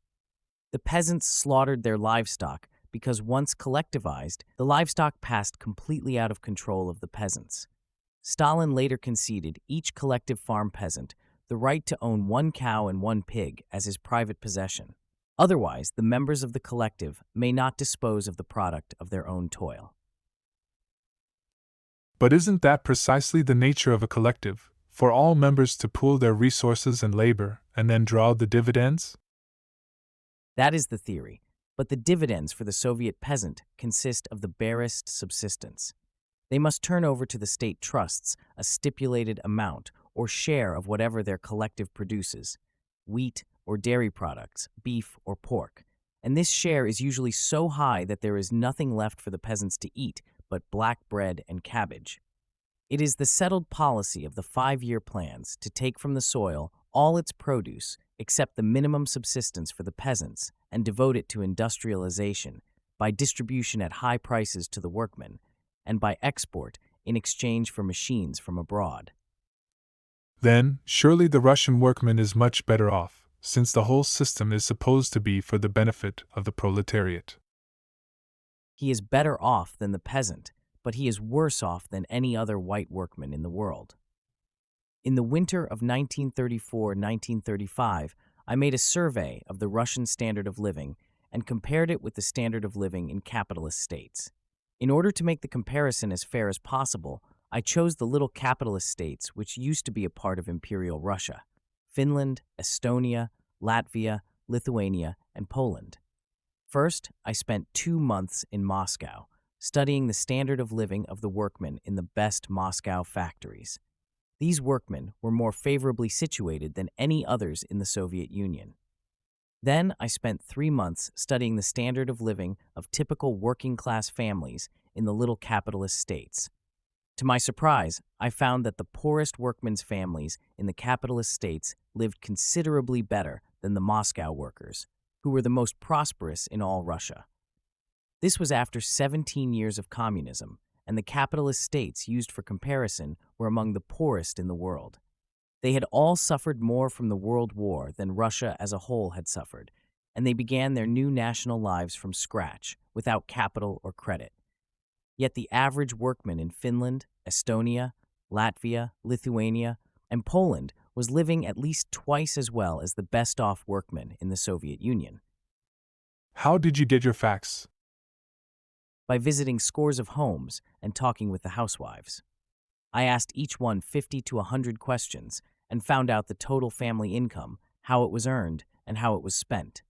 The peasants slaughtered their livestock because once collectivized, the livestock passed completely out of control of the peasants. Stalin later conceded each collective farm peasant the right to own 1 cow and 1 pig as his private possession. Otherwise, the members of the collective may not dispose of the product of their own toil. But isn't that precisely the nature of a collective, for all members to pool their resources and labor, and then draw the dividends? That is the theory, but the dividends for the Soviet peasant consist of the barest subsistence. They must turn over to the state trusts a stipulated amount or share of whatever their collective produces, wheat or dairy products, beef or pork, and this share is usually so high that there is nothing left for the peasants to eat but black bread and cabbage. It is the settled policy of the 5-year plans to take from the soil all its produce except the minimum subsistence for the peasants and devote it to industrialization by distribution at high prices to the workmen and by export in exchange for machines from abroad. Then, surely the Russian workman is much better off, since the whole system is supposed to be for the benefit of the proletariat. He is better off than the peasant, but he is worse off than any other white workman in the world. In the winter of 1934-1935, I made a survey of the Russian standard of living and compared it with the standard of living in capitalist states. In order to make the comparison as fair as possible, I chose the little capitalist states which used to be a part of Imperial Russia: Finland, Estonia, Latvia, Lithuania, and Poland. First, I spent 2 months in Moscow, studying the standard of living of the workmen in the best Moscow factories. These workmen were more favorably situated than any others in the Soviet Union. Then I spent 3 months studying the standard of living of typical working-class families in the little capitalist states. To my surprise, I found that the poorest workmen's families in the capitalist states lived considerably better than the Moscow workers, who were the most prosperous in all Russia. This was after 17 years of communism, and the capitalist states used for comparison were among the poorest in the world. They had all suffered more from the World War than Russia as a whole had suffered, and they began their new national lives from scratch, without capital or credit. Yet the average workman in Finland, Estonia, Latvia, Lithuania, and Poland was living at least twice as well as the best-off workmen in the Soviet Union. How did you get your facts? By visiting scores of homes and talking with the housewives. I asked each one 50 to 100 questions and found out the total family income, how it was earned, and how it was spent.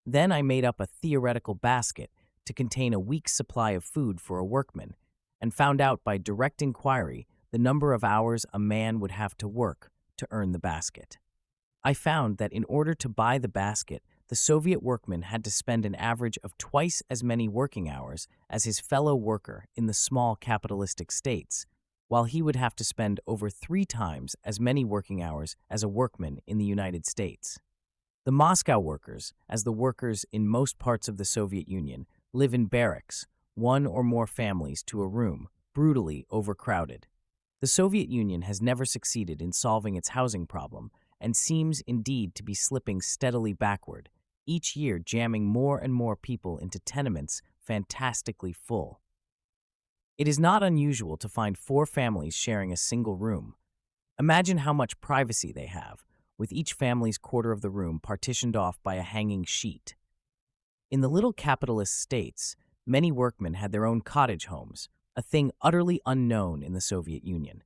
Then I made up a theoretical basket to contain a week's supply of food for a workman and found out by direct inquiry the number of hours a man would have to work to earn the basket. I found that in order to buy the basket, the Soviet workman had to spend an average of twice as many working hours as his fellow worker in the small capitalistic states, while he would have to spend over 3 times as many working hours as a workman in the United States. The Moscow workers, as the workers in most parts of the Soviet Union, live in barracks, 1 or more families to a room, brutally overcrowded. The Soviet Union has never succeeded in solving its housing problem and seems indeed to be slipping steadily backward, each year jamming more and more people into tenements fantastically full. It is not unusual to find 4 families sharing a single room. Imagine how much privacy they have, with each family's quarter of the room partitioned off by a hanging sheet. In the little capitalist states, many workmen had their own cottage homes, a thing utterly unknown in the Soviet Union.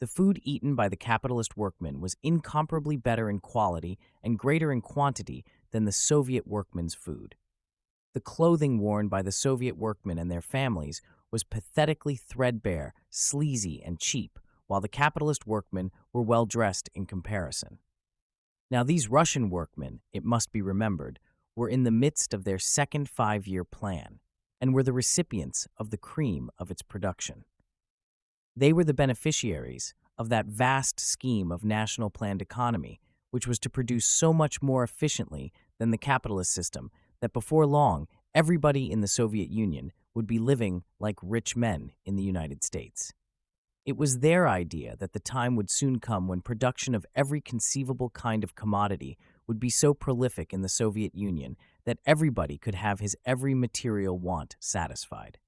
The food eaten by the capitalist workmen was incomparably better in quality and greater in quantity than the Soviet workmen's food. The clothing worn by the Soviet workmen and their families was pathetically threadbare, sleazy, and cheap, while the capitalist workmen were well-dressed in comparison. Now, these Russian workmen, it must be remembered, were in the midst of their second 5-year plan and were the recipients of the cream of its production. They were the beneficiaries of that vast scheme of national planned economy, which was to produce so much more efficiently than the capitalist system that before long everybody in the Soviet Union would be living like rich men in the United States. It was their idea that the time would soon come when production of every conceivable kind of commodity would be so prolific in the Soviet Union that everybody could have his every material want satisfied.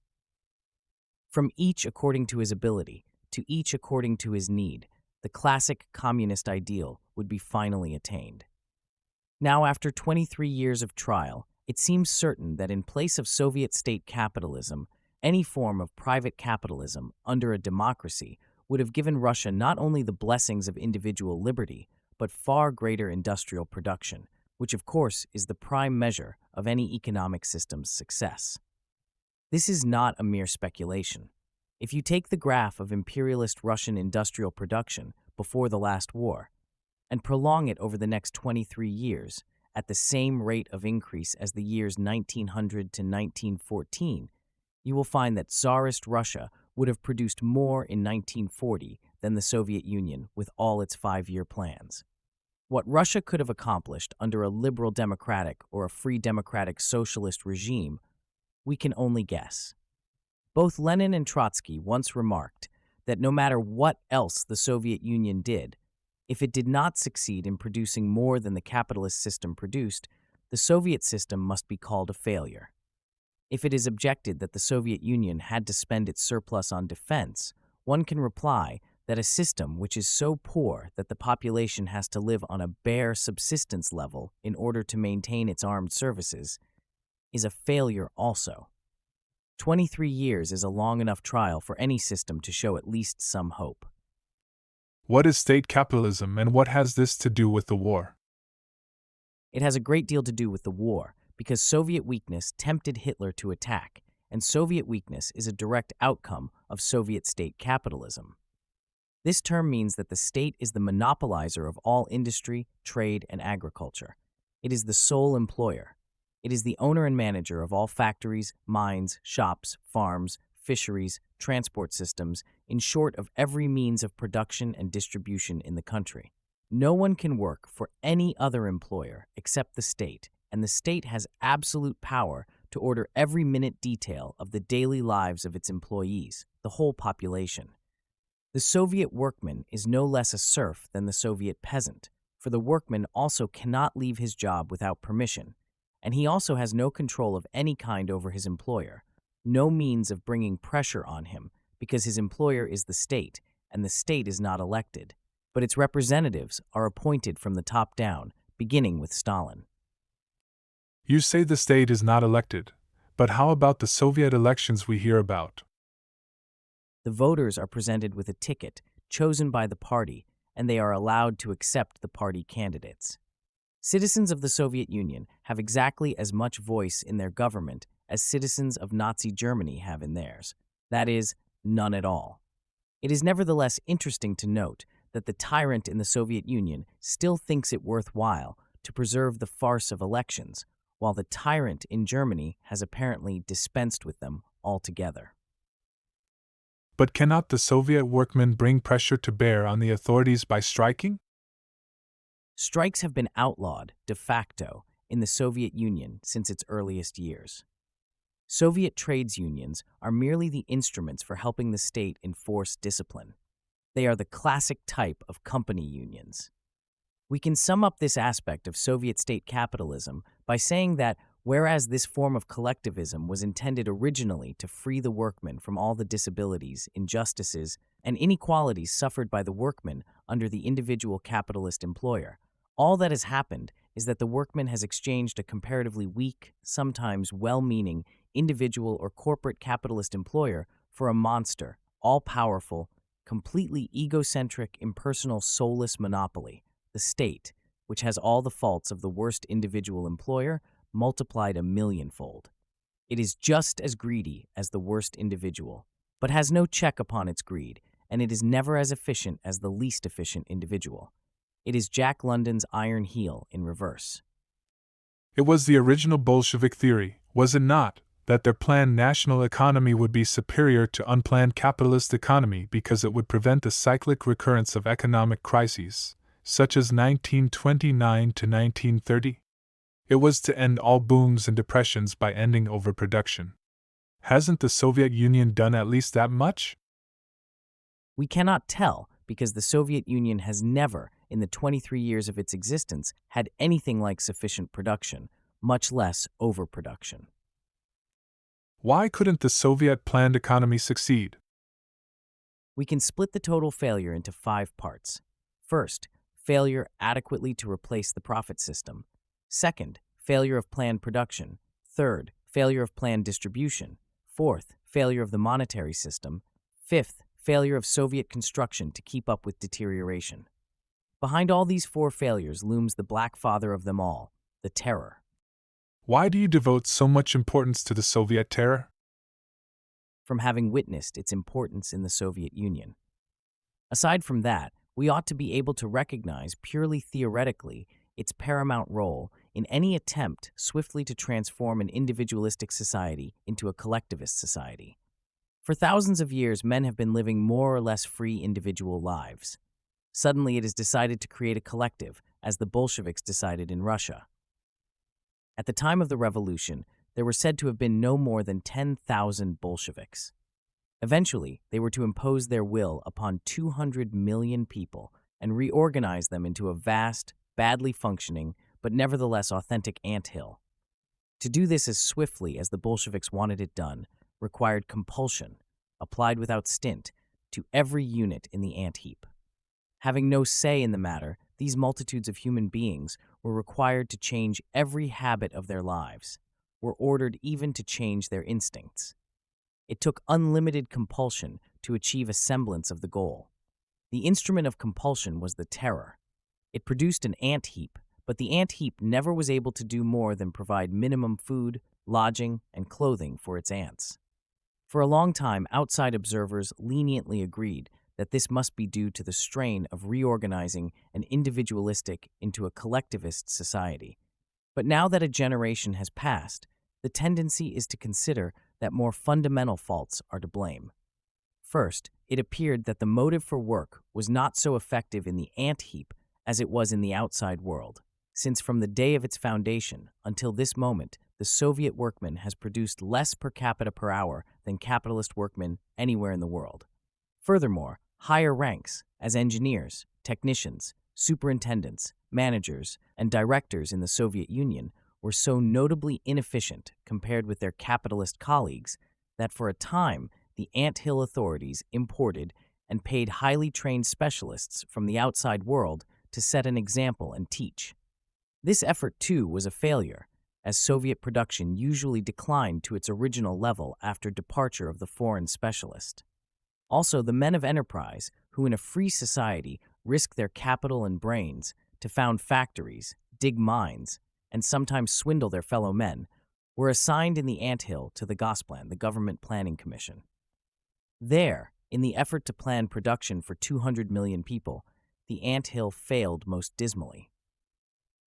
From each according to his ability, to each according to his need, the classic communist ideal would be finally attained. Now, after 23 years of trial, it seems certain that in place of Soviet state capitalism, any form of private capitalism under a democracy would have given Russia not only the blessings of individual liberty, but far greater industrial production, which of course is the prime measure of any economic system's success. This is not a mere speculation. If you take the graph of imperialist Russian industrial production before the last war and prolong it over the next 23 years at the same rate of increase as the years 1900 to 1914, you will find that Tsarist Russia would have produced more in 1940 than the Soviet Union with all its 5-year plans. What Russia could have accomplished under a liberal democratic or a free democratic socialist regime, we can only guess. Both Lenin and Trotsky once remarked that no matter what else the Soviet Union did, if it did not succeed in producing more than the capitalist system produced, the Soviet system must be called a failure. If it is objected that the Soviet Union had to spend its surplus on defense, one can reply that a system which is so poor that the population has to live on a bare subsistence level in order to maintain its armed services is a failure also. 23 years is a long enough trial for any system to show at least some hope. What is state capitalism and what has this to do with the war? It has a great deal to do with the war, because Soviet weakness tempted Hitler to attack, and Soviet weakness is a direct outcome of Soviet state capitalism. This term means that the state is the monopolizer of all industry, trade, and agriculture. It is the sole employer. It is the owner and manager of all factories, mines, shops, farms, fisheries, transport systems, in short of every means of production and distribution in the country. No one can work for any other employer except the state, and the state has absolute power to order every minute detail of the daily lives of its employees, the whole population. The Soviet workman is no less a serf than the Soviet peasant, for the workman also cannot leave his job without permission, and he also has no control of any kind over his employer, no means of bringing pressure on him, because his employer is the state, and the state is not elected, but its representatives are appointed from the top down, beginning with Stalin. You say the state is not elected, but how about the Soviet elections we hear about? The voters are presented with a ticket chosen by the party, and they are allowed to accept the party candidates. Citizens of the Soviet Union have exactly as much voice in their government as citizens of Nazi Germany have in theirs. That is, none at all. It is nevertheless interesting to note that the tyrant in the Soviet Union still thinks it worthwhile to preserve the farce of elections, while the tyrant in Germany has apparently dispensed with them altogether. But cannot the Soviet workmen bring pressure to bear on the authorities by striking? Strikes have been outlawed, de facto, in the Soviet Union since its earliest years. Soviet trades unions are merely the instruments for helping the state enforce discipline. They are the classic type of company unions. We can sum up this aspect of Soviet state capitalism by saying that whereas this form of collectivism was intended originally to free the workmen from all the disabilities, injustices, and inequalities suffered by the workman under the individual capitalist employer, all that has happened is that the workman has exchanged a comparatively weak, sometimes well-meaning, individual or corporate capitalist employer for a monster, all-powerful, completely egocentric, impersonal, soulless monopoly, the state, which has all the faults of the worst individual employer multiplied a millionfold. It is just as greedy as the worst individual, but has no check upon its greed, and it is never as efficient as the least efficient individual. It is Jack London's iron heel in reverse. It was the original Bolshevik theory, was it not, that their planned national economy would be superior to unplanned capitalist economy because it would prevent the cyclic recurrence of economic crises, such as 1929 to 1930? It was to end all booms and depressions by ending overproduction. Hasn't the Soviet Union done at least that much? We cannot tell because the Soviet Union has never, in the 23 years of its existence, had anything like sufficient production, much less overproduction. Why couldn't the Soviet planned economy succeed? We can split the total failure into 5 parts. First, failure adequately to replace the profit system. Second, failure of planned production. Third, failure of planned distribution. Fourth, failure of the monetary system. Fifth, failure of Soviet construction to keep up with deterioration. Behind all these 4 failures looms the black father of them all, the terror. Why do you devote so much importance to the Soviet terror? From having witnessed its importance in the Soviet Union. Aside from that, we ought to be able to recognize purely theoretically its paramount role in any attempt swiftly to transform an individualistic society into a collectivist society. For thousands of years, men have been living more or less free individual lives. Suddenly, it is decided to create a collective, as the Bolsheviks decided in Russia. At the time of the revolution, there were said to have been no more than 10,000 Bolsheviks. Eventually, they were to impose their will upon 200 million people and reorganize them into a vast, badly functioning, but nevertheless authentic anthill. To do this as swiftly as the Bolsheviks wanted it done required compulsion, applied without stint, to every unit in the ant heap. Having no say in the matter, these multitudes of human beings were required to change every habit of their lives, were ordered even to change their instincts. It took unlimited compulsion to achieve a semblance of the goal. The instrument of compulsion was the terror. It produced an ant heap, but the ant heap never was able to do more than provide minimum food, lodging, and clothing for its ants. For a long time, outside observers leniently agreed that this must be due to the strain of reorganizing an individualistic into a collectivist society. But now that a generation has passed, the tendency is to consider that more fundamental faults are to blame. First, it appeared that the motive for work was not so effective in the ant heap as it was in the outside world, since from the day of its foundation until this moment, the Soviet workman has produced less per capita per hour than capitalist workmen anywhere in the world. Furthermore, higher ranks, as engineers, technicians, superintendents, managers, and directors in the Soviet Union were so notably inefficient compared with their capitalist colleagues that for a time the anthill authorities imported and paid highly trained specialists from the outside world to set an example and teach. This effort, too, was a failure, as Soviet production usually declined to its original level after departure of the foreign specialist. Also, the men of enterprise, who in a free society risk their capital and brains to found factories, dig mines, and sometimes swindle their fellow men, were assigned in the anthill to the Gosplan, the Government Planning Commission. There, in the effort to plan production for 200 million people, the anthill failed most dismally.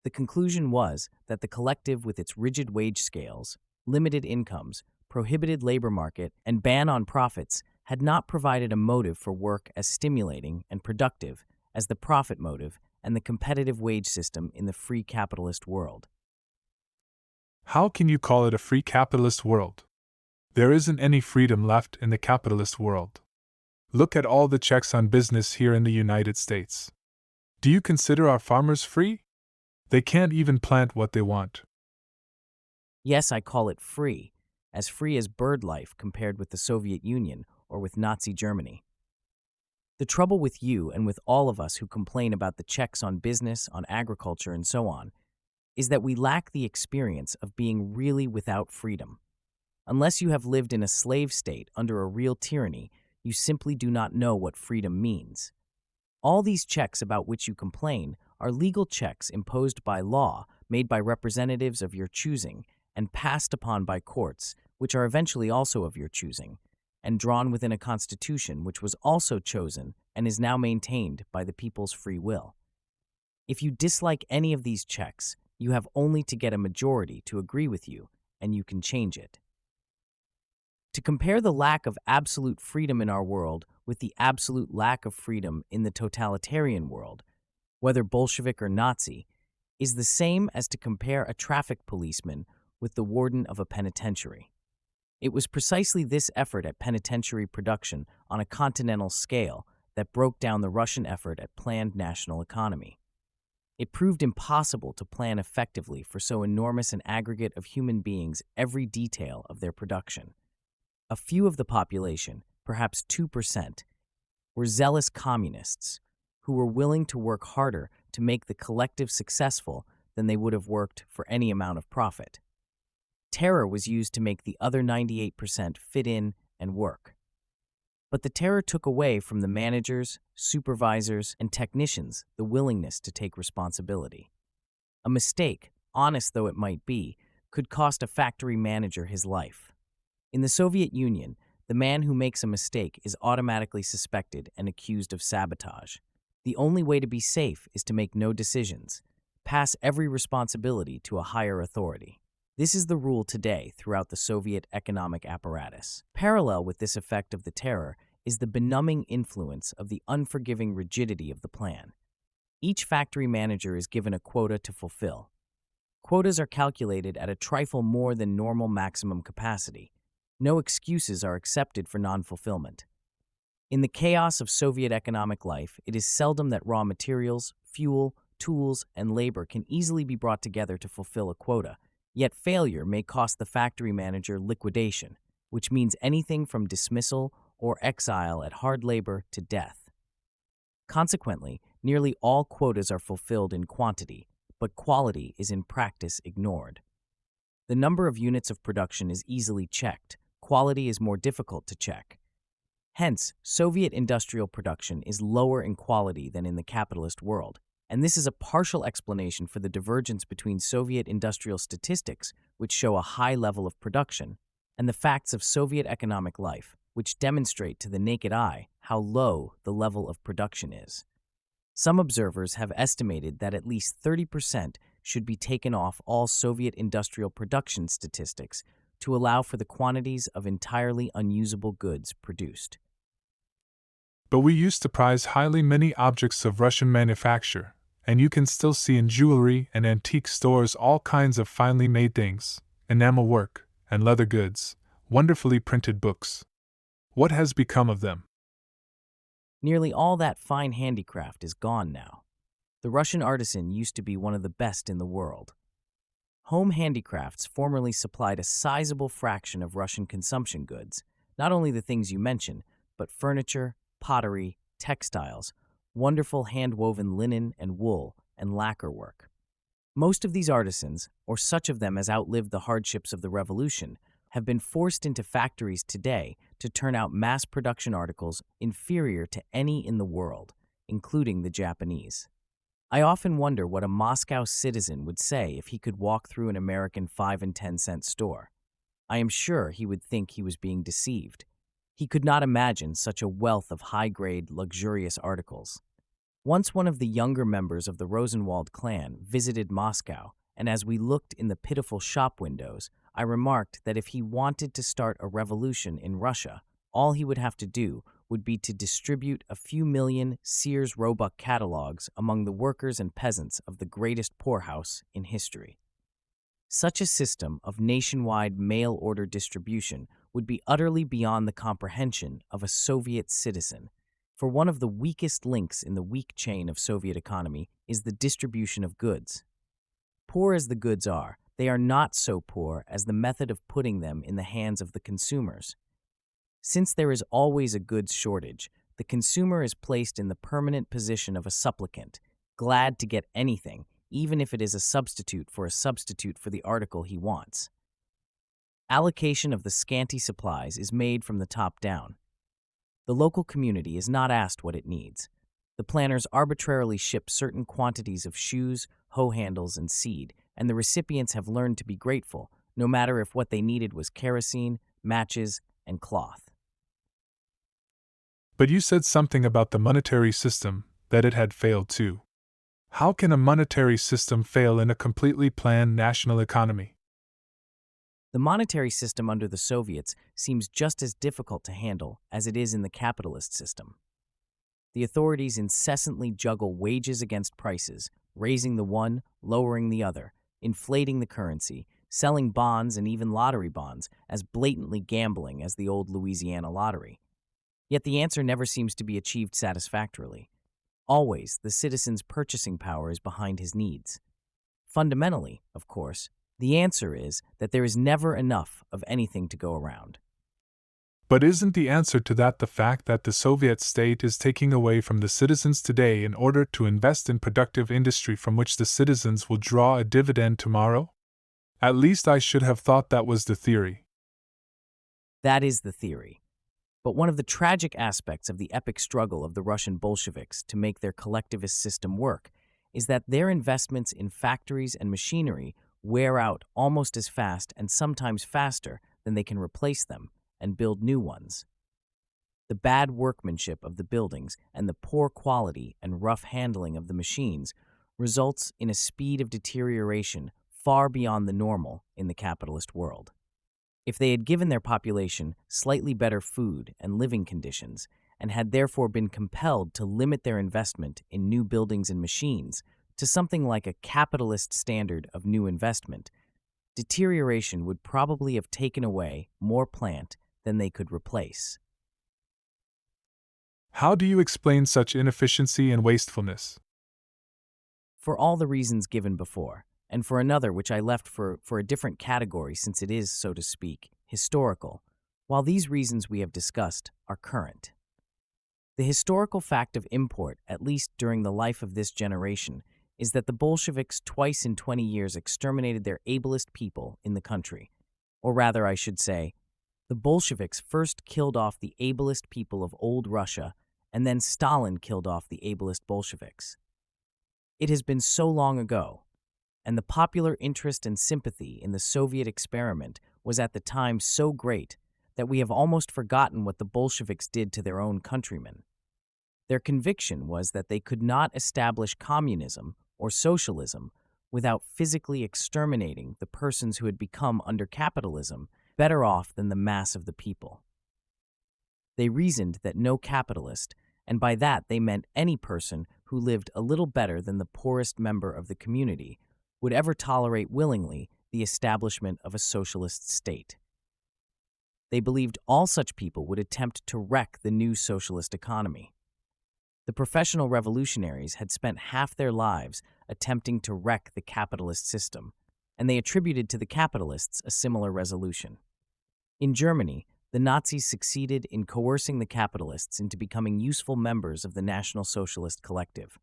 The conclusion was that the collective, with its rigid wage scales, limited incomes, prohibited labor market, and ban on profits, had not provided a motive for work as stimulating and productive as the profit motive and the competitive wage system in the free capitalist world. How can you call it a free capitalist world? There isn't any freedom left in the capitalist world. Look at all the checks on business here in the United States. Do you consider our farmers free? They can't even plant what they want. Yes, I call it free as bird life compared with the Soviet Union or with Nazi Germany. The trouble with you and with all of us who complain about the checks on business, on agriculture, and so on, is that we lack the experience of being really without freedom. Unless you have lived in a slave state under a real tyranny, you simply do not know what freedom means. All these checks about which you complain are legal checks imposed by law, made by representatives of your choosing, and passed upon by courts, which are eventually also of your choosing, and drawn within a constitution which was also chosen and is now maintained by the people's free will. If you dislike any of these checks, you have only to get a majority to agree with you, and you can change it. To compare the lack of absolute freedom in our world with the absolute lack of freedom in the totalitarian world, whether Bolshevik or Nazi, is the same as to compare a traffic policeman with the warden of a penitentiary. It was precisely this effort at penitentiary production on a continental scale that broke down the Russian effort at planned national economy. It proved impossible to plan effectively for so enormous an aggregate of human beings every detail of their production. A few of the population, perhaps 2%, were zealous communists who were willing to work harder to make the collective successful than they would have worked for any amount of profit. Terror was used to make the other 98% fit in and work. But the terror took away from the managers, supervisors, and technicians the willingness to take responsibility. A mistake, honest though it might be, could cost a factory manager his life. In the Soviet Union, the man who makes a mistake is automatically suspected and accused of sabotage. The only way to be safe is to make no decisions, pass every responsibility to a higher authority. This is the rule today throughout the Soviet economic apparatus. Parallel with this effect of the terror is the benumbing influence of the unforgiving rigidity of the plan. Each factory manager is given a quota to fulfill. Quotas are calculated at a trifle more than normal maximum capacity. No excuses are accepted for non-fulfillment. In the chaos of Soviet economic life, it is seldom that raw materials, fuel, tools, and labor can easily be brought together to fulfill a quota, yet failure may cost the factory manager liquidation, which means anything from dismissal or exile at hard labor to death. Consequently, nearly all quotas are fulfilled in quantity, but quality is in practice ignored. The number of units of production is easily checked. Quality is more difficult to check. Hence, Soviet industrial production is lower in quality than in the capitalist world, and this is a partial explanation for the divergence between Soviet industrial statistics, which show a high level of production, and the facts of Soviet economic life, which demonstrate to the naked eye how low the level of production is. Some observers have estimated that at least 30% should be taken off all Soviet industrial production statistics to allow for the quantities of entirely unusable goods produced. But we used to prize highly many objects of Russian manufacture, and you can still see in jewelry and antique stores all kinds of finely made things, enamel work, and leather goods, wonderfully printed books. What has become of them? Nearly all that fine handicraft is gone now. The Russian artisan used to be one of the best in the world. Home handicrafts formerly supplied a sizable fraction of Russian consumption goods, not only the things you mentioned, but furniture, pottery, textiles, wonderful hand-woven linen and wool, and lacquer work. Most of these artisans, or such of them as outlived the hardships of the revolution, have been forced into factories today to turn out mass production articles inferior to any in the world, including the Japanese. I often wonder what a Moscow citizen would say if he could walk through an American 5 and 10 cent store. I am sure he would think he was being deceived. He could not imagine such a wealth of high-grade, luxurious articles. Once one of the younger members of the Rosenwald clan visited Moscow, and as we looked in the pitiful shop windows, I remarked that if he wanted to start a revolution in Russia, all he would have to do would be to distribute a few million Sears Roebuck catalogs among the workers and peasants of the greatest poorhouse in history. Such a system of nationwide mail-order distribution would be utterly beyond the comprehension of a Soviet citizen, for one of the weakest links in the weak chain of Soviet economy is the distribution of goods. Poor as the goods are, they are not so poor as the method of putting them in the hands of the consumers. Since there is always a goods shortage, the consumer is placed in the permanent position of a supplicant, glad to get anything, even if it is a substitute for the article he wants. Allocation of the scanty supplies is made from the top down. The local community is not asked what it needs. The planners arbitrarily ship certain quantities of shoes, hoe handles, and seed, and the recipients have learned to be grateful, no matter if what they needed was kerosene, matches, and cloth. But you said something about the monetary system, that it had failed too. How can a monetary system fail in a completely planned national economy? The monetary system under the Soviets seems just as difficult to handle as it is in the capitalist system. The authorities incessantly juggle wages against prices, raising the one, lowering the other, inflating the currency, selling bonds and even lottery bonds as blatantly gambling as the old Louisiana lottery. Yet the answer never seems to be achieved satisfactorily. Always, the citizen's purchasing power is behind his needs. Fundamentally, of course, the answer is that there is never enough of anything to go around. But isn't the answer to that the fact that the Soviet state is taking away from the citizens today in order to invest in productive industry from which the citizens will draw a dividend tomorrow? At least I should have thought that was the theory. That is the theory. But one of the tragic aspects of the epic struggle of the Russian Bolsheviks to make their collectivist system work is that their investments in factories and machinery wear out almost as fast and sometimes faster than they can replace them and build new ones. The bad workmanship of the buildings and the poor quality and rough handling of the machines results in a speed of deterioration far beyond the normal in the capitalist world. If they had given their population slightly better food and living conditions, and had therefore been compelled to limit their investment in new buildings and machines to something like a capitalist standard of new investment, deterioration would probably have taken away more plant than they could replace. How do you explain such inefficiency and wastefulness? For all the reasons given before, and for another which I left for a different category since it is, so to speak, historical, while these reasons we have discussed are current. The historical fact of import, at least during the life of this generation, is that the Bolsheviks twice in 20 years exterminated their ablest people in the country. Or rather, I should say, the Bolsheviks first killed off the ablest people of old Russia, and then Stalin killed off the ablest Bolsheviks. It has been so long ago, and the popular interest and sympathy in the Soviet experiment was at the time so great that we have almost forgotten what the Bolsheviks did to their own countrymen. Their conviction was that they could not establish communism or socialism without physically exterminating the persons who had become, under capitalism, better off than the mass of the people. They reasoned that no capitalist, and by that they meant any person who lived a little better than the poorest member of the community, would ever tolerate willingly the establishment of a socialist state. They believed all such people would attempt to wreck the new socialist economy. The professional revolutionaries had spent half their lives attempting to wreck the capitalist system, and they attributed to the capitalists a similar resolution. In Germany, the Nazis succeeded in coercing the capitalists into becoming useful members of the National Socialist Collective.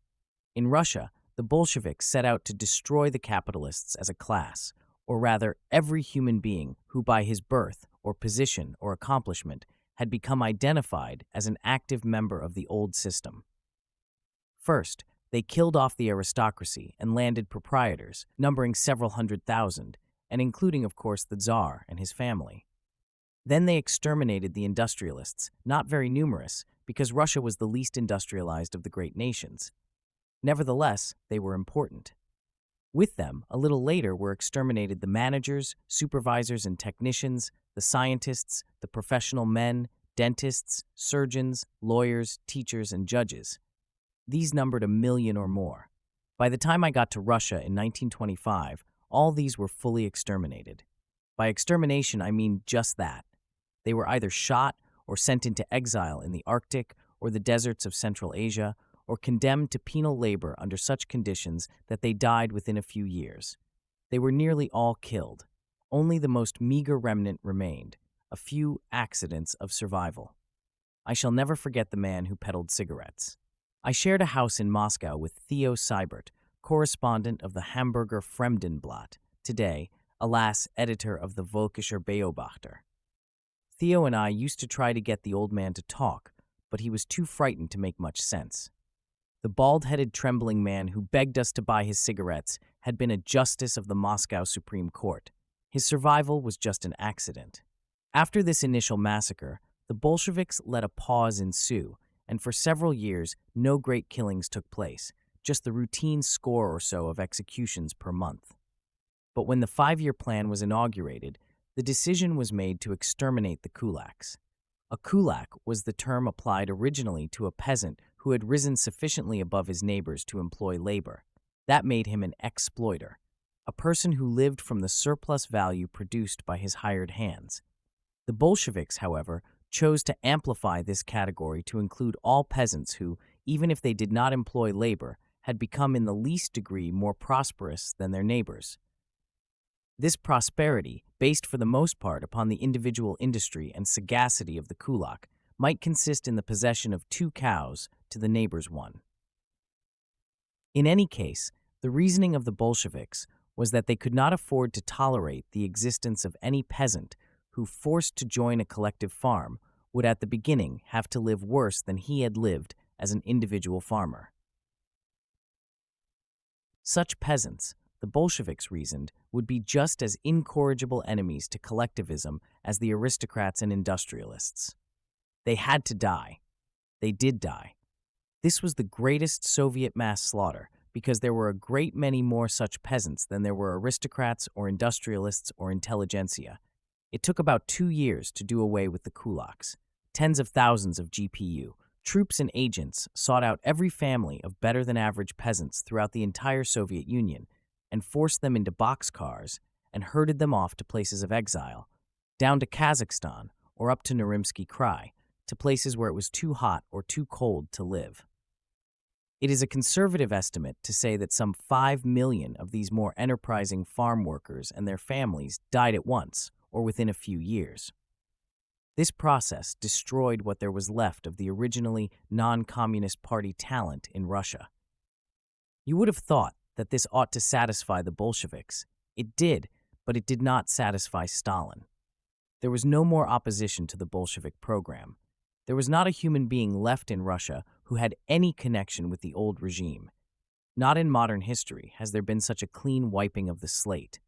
In Russia, the Bolsheviks set out to destroy the capitalists as a class, or rather every human being who by his birth or position or accomplishment had become identified as an active member of the old system. First, they killed off the aristocracy and landed proprietors, numbering several 100,000, and including, of course, the Tsar and his family. Then they exterminated the industrialists, not very numerous, because Russia was the least industrialized of the great nations. Nevertheless, they were important. With them, a little later were exterminated the managers, supervisors and technicians, the scientists, the professional men, dentists, surgeons, lawyers, teachers, and judges. These numbered 1 million or more. By the time I got to Russia in 1925, all these were fully exterminated. By extermination, I mean just that. They were either shot or sent into exile in the Arctic or the deserts of Central Asia, or condemned to penal labor under such conditions that they died within a few years. They were nearly all killed. Only the most meager remnant remained, a few accidents of survival. I shall never forget the man who peddled cigarettes. I shared a house in Moscow with Theo Seibert, correspondent of the Hamburger Fremdenblatt, today, alas, editor of the Völkischer Beobachter. Theo and I used to try to get the old man to talk, but he was too frightened to make much sense. The bald-headed, trembling man who begged us to buy his cigarettes had been a justice of the Moscow Supreme Court. His survival was just an accident. After this initial massacre, the Bolsheviks let a pause ensue, and for several years, no great killings took place, just the routine score or so of executions per month. But when the 5-year plan was inaugurated, the decision was made to exterminate the kulaks. A kulak was the term applied originally to a peasant who had risen sufficiently above his neighbors to employ labor. That made him an exploiter, a person who lived from the surplus value produced by his hired hands. The Bolsheviks, however, chose to amplify this category to include all peasants who, even if they did not employ labor, had become in the least degree more prosperous than their neighbors. This prosperity, based for the most part upon the individual industry and sagacity of the kulak, might consist in the possession of 2 cows to the neighbor's 1. In any case, the reasoning of the Bolsheviks was that they could not afford to tolerate the existence of any peasant who, forced to join a collective farm, would at the beginning have to live worse than he had lived as an individual farmer. Such peasants, the Bolsheviks reasoned, would be just as incorrigible enemies to collectivism as the aristocrats and industrialists. They had to die. They did die. This was the greatest Soviet mass slaughter because there were a great many more such peasants than there were aristocrats or industrialists or intelligentsia. It took about 2 years to do away with the kulaks. Tens of thousands of GPU, troops and agents sought out every family of better-than-average peasants throughout the entire Soviet Union and forced them into boxcars and herded them off to places of exile, down to Kazakhstan or up to Norimsky Krai, to places where it was too hot or too cold to live. It is a conservative estimate to say that some 5 million of these more enterprising farm workers and their families died at once or within a few years. This process destroyed what there was left of the originally non-communist party talent in Russia. You would have thought that this ought to satisfy the Bolsheviks. It did, but it did not satisfy Stalin. There was no more opposition to the Bolshevik program. There was not a human being left in Russia who had any connection with the old regime. Not in modern history has there been such a clean wiping of the slate.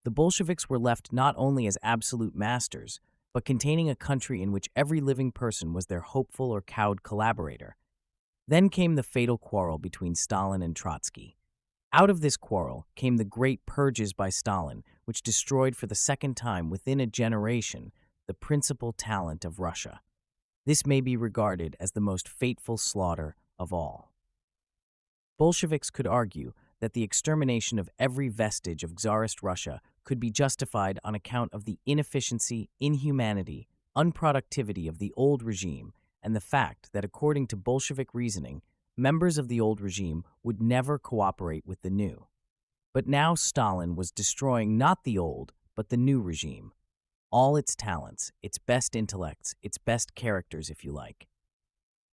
The Bolsheviks were left not only as absolute masters, but containing a country in which every living person was their hopeful or cowed collaborator. Then came the fatal quarrel between Stalin and Trotsky. Out of this quarrel came the great purges by Stalin, which destroyed for the second time within a generation the principal talent of Russia. This may be regarded as the most fateful slaughter of all. Bolsheviks could argue that the extermination of every vestige of Tsarist Russia could be justified on account of the inefficiency, inhumanity, unproductivity of the old regime and the fact that, according to Bolshevik reasoning, members of the old regime would never cooperate with the new. But now Stalin was destroying not the old, but the new regime. All its talents, its best intellects, its best characters, if you like.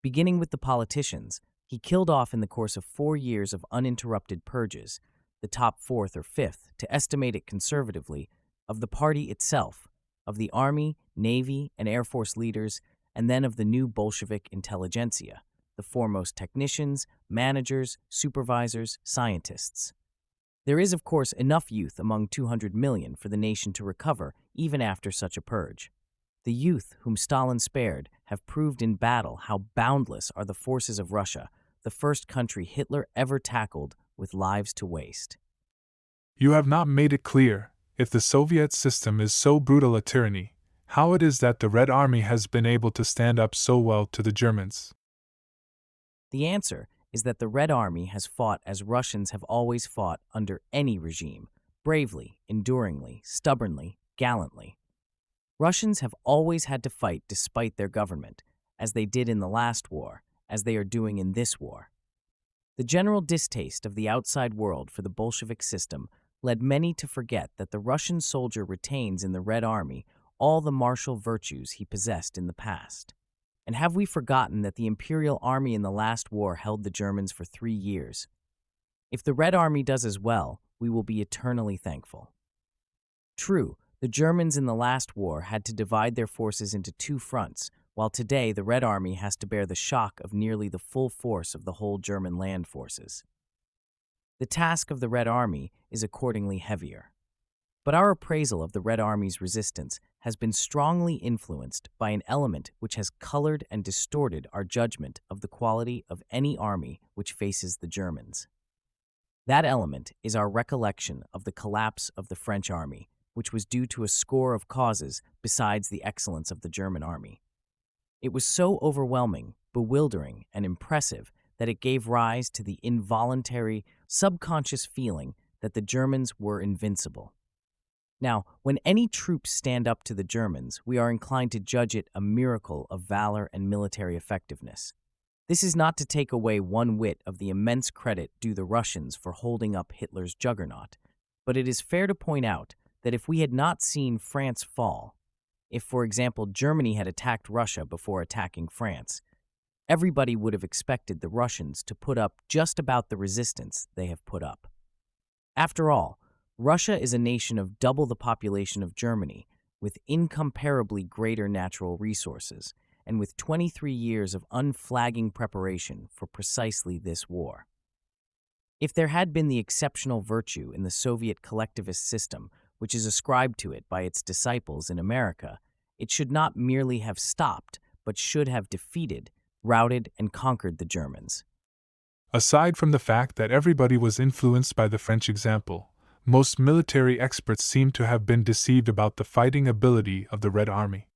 Beginning with the politicians, he killed off in the course of 4 years of uninterrupted purges, the top fourth or fifth, to estimate it conservatively, of the party itself, of the army, navy, and air force leaders, and then of the new Bolshevik intelligentsia, the foremost technicians, managers, supervisors, scientists. There is, of course, enough youth among 200 million for the nation to recover even after such a purge. The youth whom Stalin spared have proved in battle how boundless are the forces of Russia, the first country Hitler ever tackled with lives to waste. You have not made it clear, if the Soviet system is so brutal a tyranny, how it is that the Red Army has been able to stand up so well to the Germans. The answer is that the Red Army has fought as Russians have always fought under any regime, bravely, enduringly, stubbornly, gallantly. Russians have always had to fight despite their government, as they did in the last war, as they are doing in this war. The general distaste of the outside world for the Bolshevik system led many to forget that the Russian soldier retains in the Red Army all the martial virtues he possessed in the past. And have we forgotten that the Imperial Army in the last war held the Germans for 3 years? If the Red Army does as well, we will be eternally thankful. True, the Germans in the last war had to divide their forces into 2 fronts, while today the Red Army has to bear the shock of nearly the full force of the whole German land forces. The task of the Red Army is accordingly heavier. But our appraisal of the Red Army's resistance has been strongly influenced by an element which has colored and distorted our judgment of the quality of any army which faces the Germans. That element is our recollection of the collapse of the French army, which was due to a score of causes besides the excellence of the German army. It was so overwhelming, bewildering, and impressive that it gave rise to the involuntary, subconscious feeling that the Germans were invincible. Now, when any troops stand up to the Germans, we are inclined to judge it a miracle of valor and military effectiveness. This is not to take away one whit of the immense credit due the Russians for holding up Hitler's juggernaut, but it is fair to point out that if we had not seen France fall, if, for example, Germany had attacked Russia before attacking France, everybody would have expected the Russians to put up just about the resistance they have put up. After all, Russia is a nation of double the population of Germany, with incomparably greater natural resources, and with 23 years of unflagging preparation for precisely this war. If there had been the exceptional virtue in the Soviet collectivist system, which is ascribed to it by its disciples in America, it should not merely have stopped, but should have defeated, routed, and conquered the Germans. Aside from the fact that everybody was influenced by the French example, most military experts seem to have been deceived about the fighting ability of the Red Army.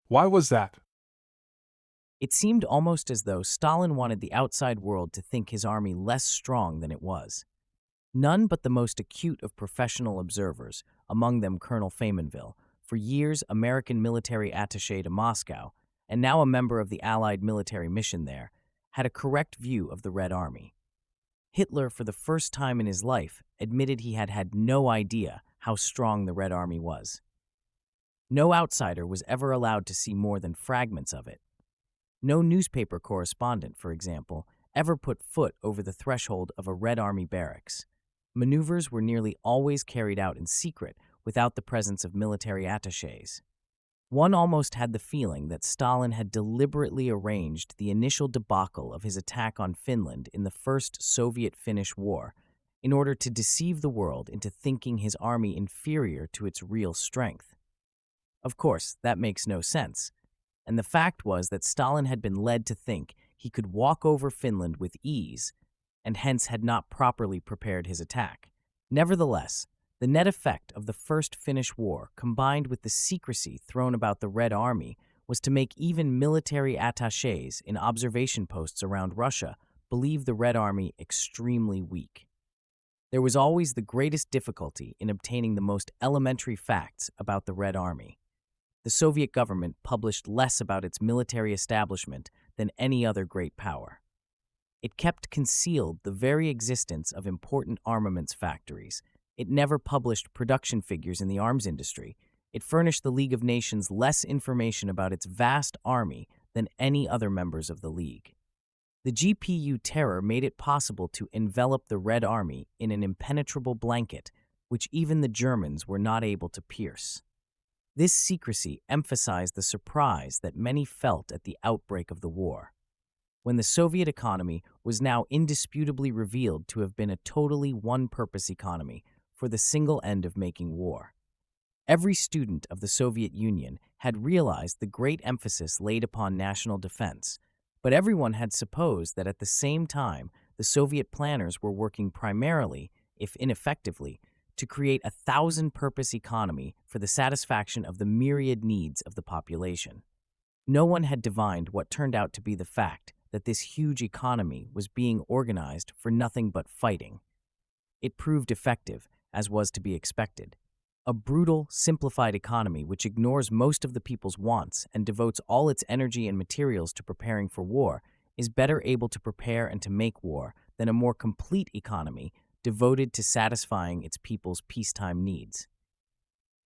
Why was that? It seemed almost as though Stalin wanted the outside world to think his army less strong than it was. None but the most acute of professional observers, among them Colonel Faymonville, for years American military attaché to Moscow, and now a member of the Allied military mission there, had a correct view of the Red Army. Hitler, for the first time in his life, admitted he had had no idea how strong the Red Army was. No outsider was ever allowed to see more than fragments of it. No newspaper correspondent, for example, ever put foot over the threshold of a Red Army barracks. Maneuvers were nearly always carried out in secret without the presence of military attachés. One almost had the feeling that Stalin had deliberately arranged the initial debacle of his attack on Finland in the First Soviet-Finnish War in order to deceive the world into thinking his army inferior to its real strength. Of course, that makes no sense, and the fact was that Stalin had been led to think he could walk over Finland with ease, and hence had not properly prepared his attack. Nevertheless, the net effect of the First Finnish War, combined with the secrecy thrown about the Red Army, was to make even military attachés in observation posts around Russia believe the Red Army extremely weak. There was always the greatest difficulty in obtaining the most elementary facts about the Red Army. The Soviet government published less about its military establishment than any other great power. It kept concealed the very existence of important armaments factories. It never published production figures in the arms industry. It furnished the League of Nations less information about its vast army than any other members of the League. The GPU terror made it possible to envelop the Red Army in an impenetrable blanket, which even the Germans were not able to pierce. This secrecy emphasized the surprise that many felt at the outbreak of the war, when the Soviet economy was now indisputably revealed to have been a totally one-purpose economy for the single end of making war. Every student of the Soviet Union had realized the great emphasis laid upon national defense, but everyone had supposed that at the same time the Soviet planners were working primarily, if ineffectively, to create a thousand-purpose economy for the satisfaction of the myriad needs of the population. No one had divined what turned out to be the fact that this huge economy was being organized for nothing but fighting. It proved effective, as was to be expected. A brutal, simplified economy which ignores most of the people's wants and devotes all its energy and materials to preparing for war is better able to prepare and to make war than a more complete economy devoted to satisfying its people's peacetime needs.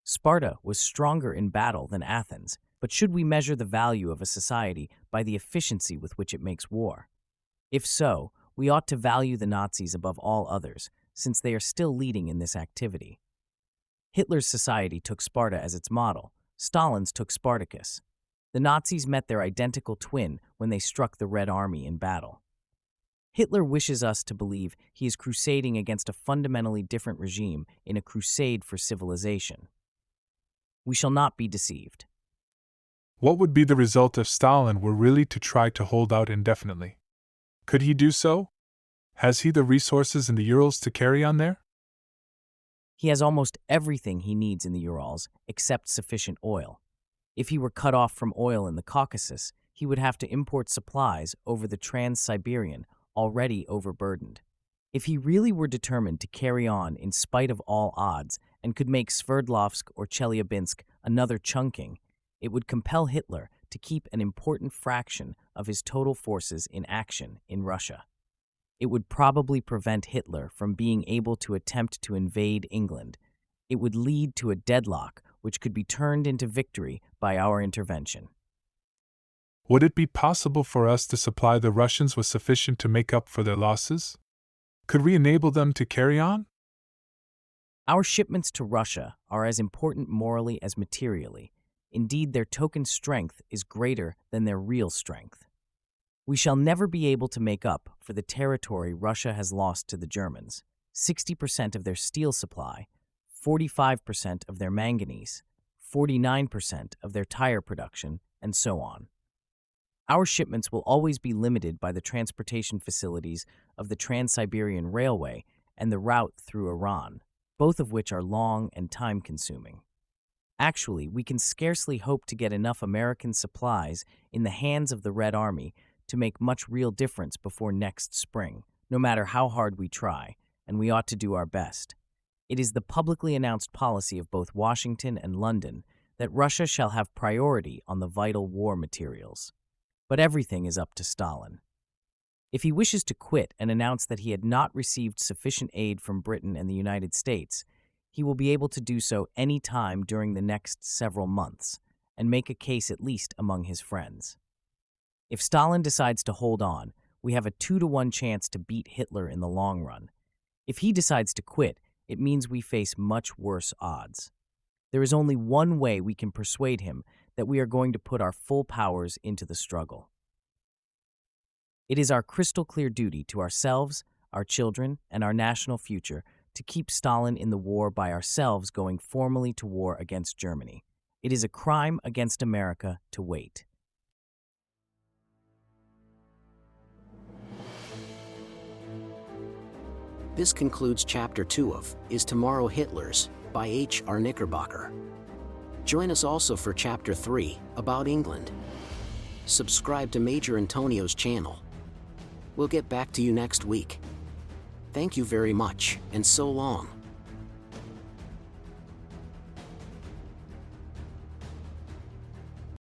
Sparta was stronger in battle than Athens, but should we measure the value of a society by the efficiency with which it makes war? If so, we ought to value the Nazis above all others, since they are still leading in this activity. Hitler's society took Sparta as its model. Stalin's took Spartacus. The Nazis met their identical twin when they struck the Red Army in battle. Hitler wishes us to believe he is crusading against a fundamentally different regime in a crusade for civilization. We shall not be deceived. What would be the result if Stalin were really to try to hold out indefinitely? Could he do so? Has he the resources in the Urals to carry on there? He has almost everything he needs in the Urals except sufficient oil. If he were cut off from oil in the Caucasus, he would have to import supplies over the Trans-Siberian, already overburdened. If he really were determined to carry on in spite of all odds and could make Sverdlovsk or Chelyabinsk another Chungking, it would compel Hitler to keep an important fraction of his total forces in action in Russia. It would probably prevent Hitler from being able to attempt to invade England. It would lead to a deadlock which could be turned into victory by our intervention. Would it be possible for us to supply the Russians with sufficient to make up for their losses? Could we enable them to carry on? Our shipments to Russia are as important morally as materially. Indeed, their token strength is greater than their real strength. We shall never be able to make up for the territory Russia has lost to the Germans, 60% of their steel supply, 45% of their manganese, 49% of their tire production, and so on. Our shipments will always be limited by the transportation facilities of the Trans-Siberian Railway and the route through Iran, both of which are long and time-consuming. Actually, we can scarcely hope to get enough American supplies in the hands of the Red Army to make much real difference before next spring, no matter how hard we try, and we ought to do our best. It is the publicly announced policy of both Washington and London that Russia shall have priority on the vital war materials. But everything is up to Stalin. If he wishes to quit and announce that he had not received sufficient aid from Britain and the United States, he will be able to do so any time during the next several months, and make a case at least among his friends. If Stalin decides to hold on, we have a 2-to-1 chance to beat Hitler in the long run. If he decides to quit, it means we face much worse odds. There is only one way we can persuade him that we are going to put our full powers into the struggle. It is our crystal-clear duty to ourselves, our children, and our national future to keep Stalin in the war by ourselves going formally to war against Germany. It is a crime against America to wait. This concludes Chapter 2 of Is Tomorrow Hitler's? By H.R. Knickerbocker. Join us also for Chapter 3, about England. Subscribe to Major Intonio's channel. We'll get back to you next week. Thank you very much, and so long.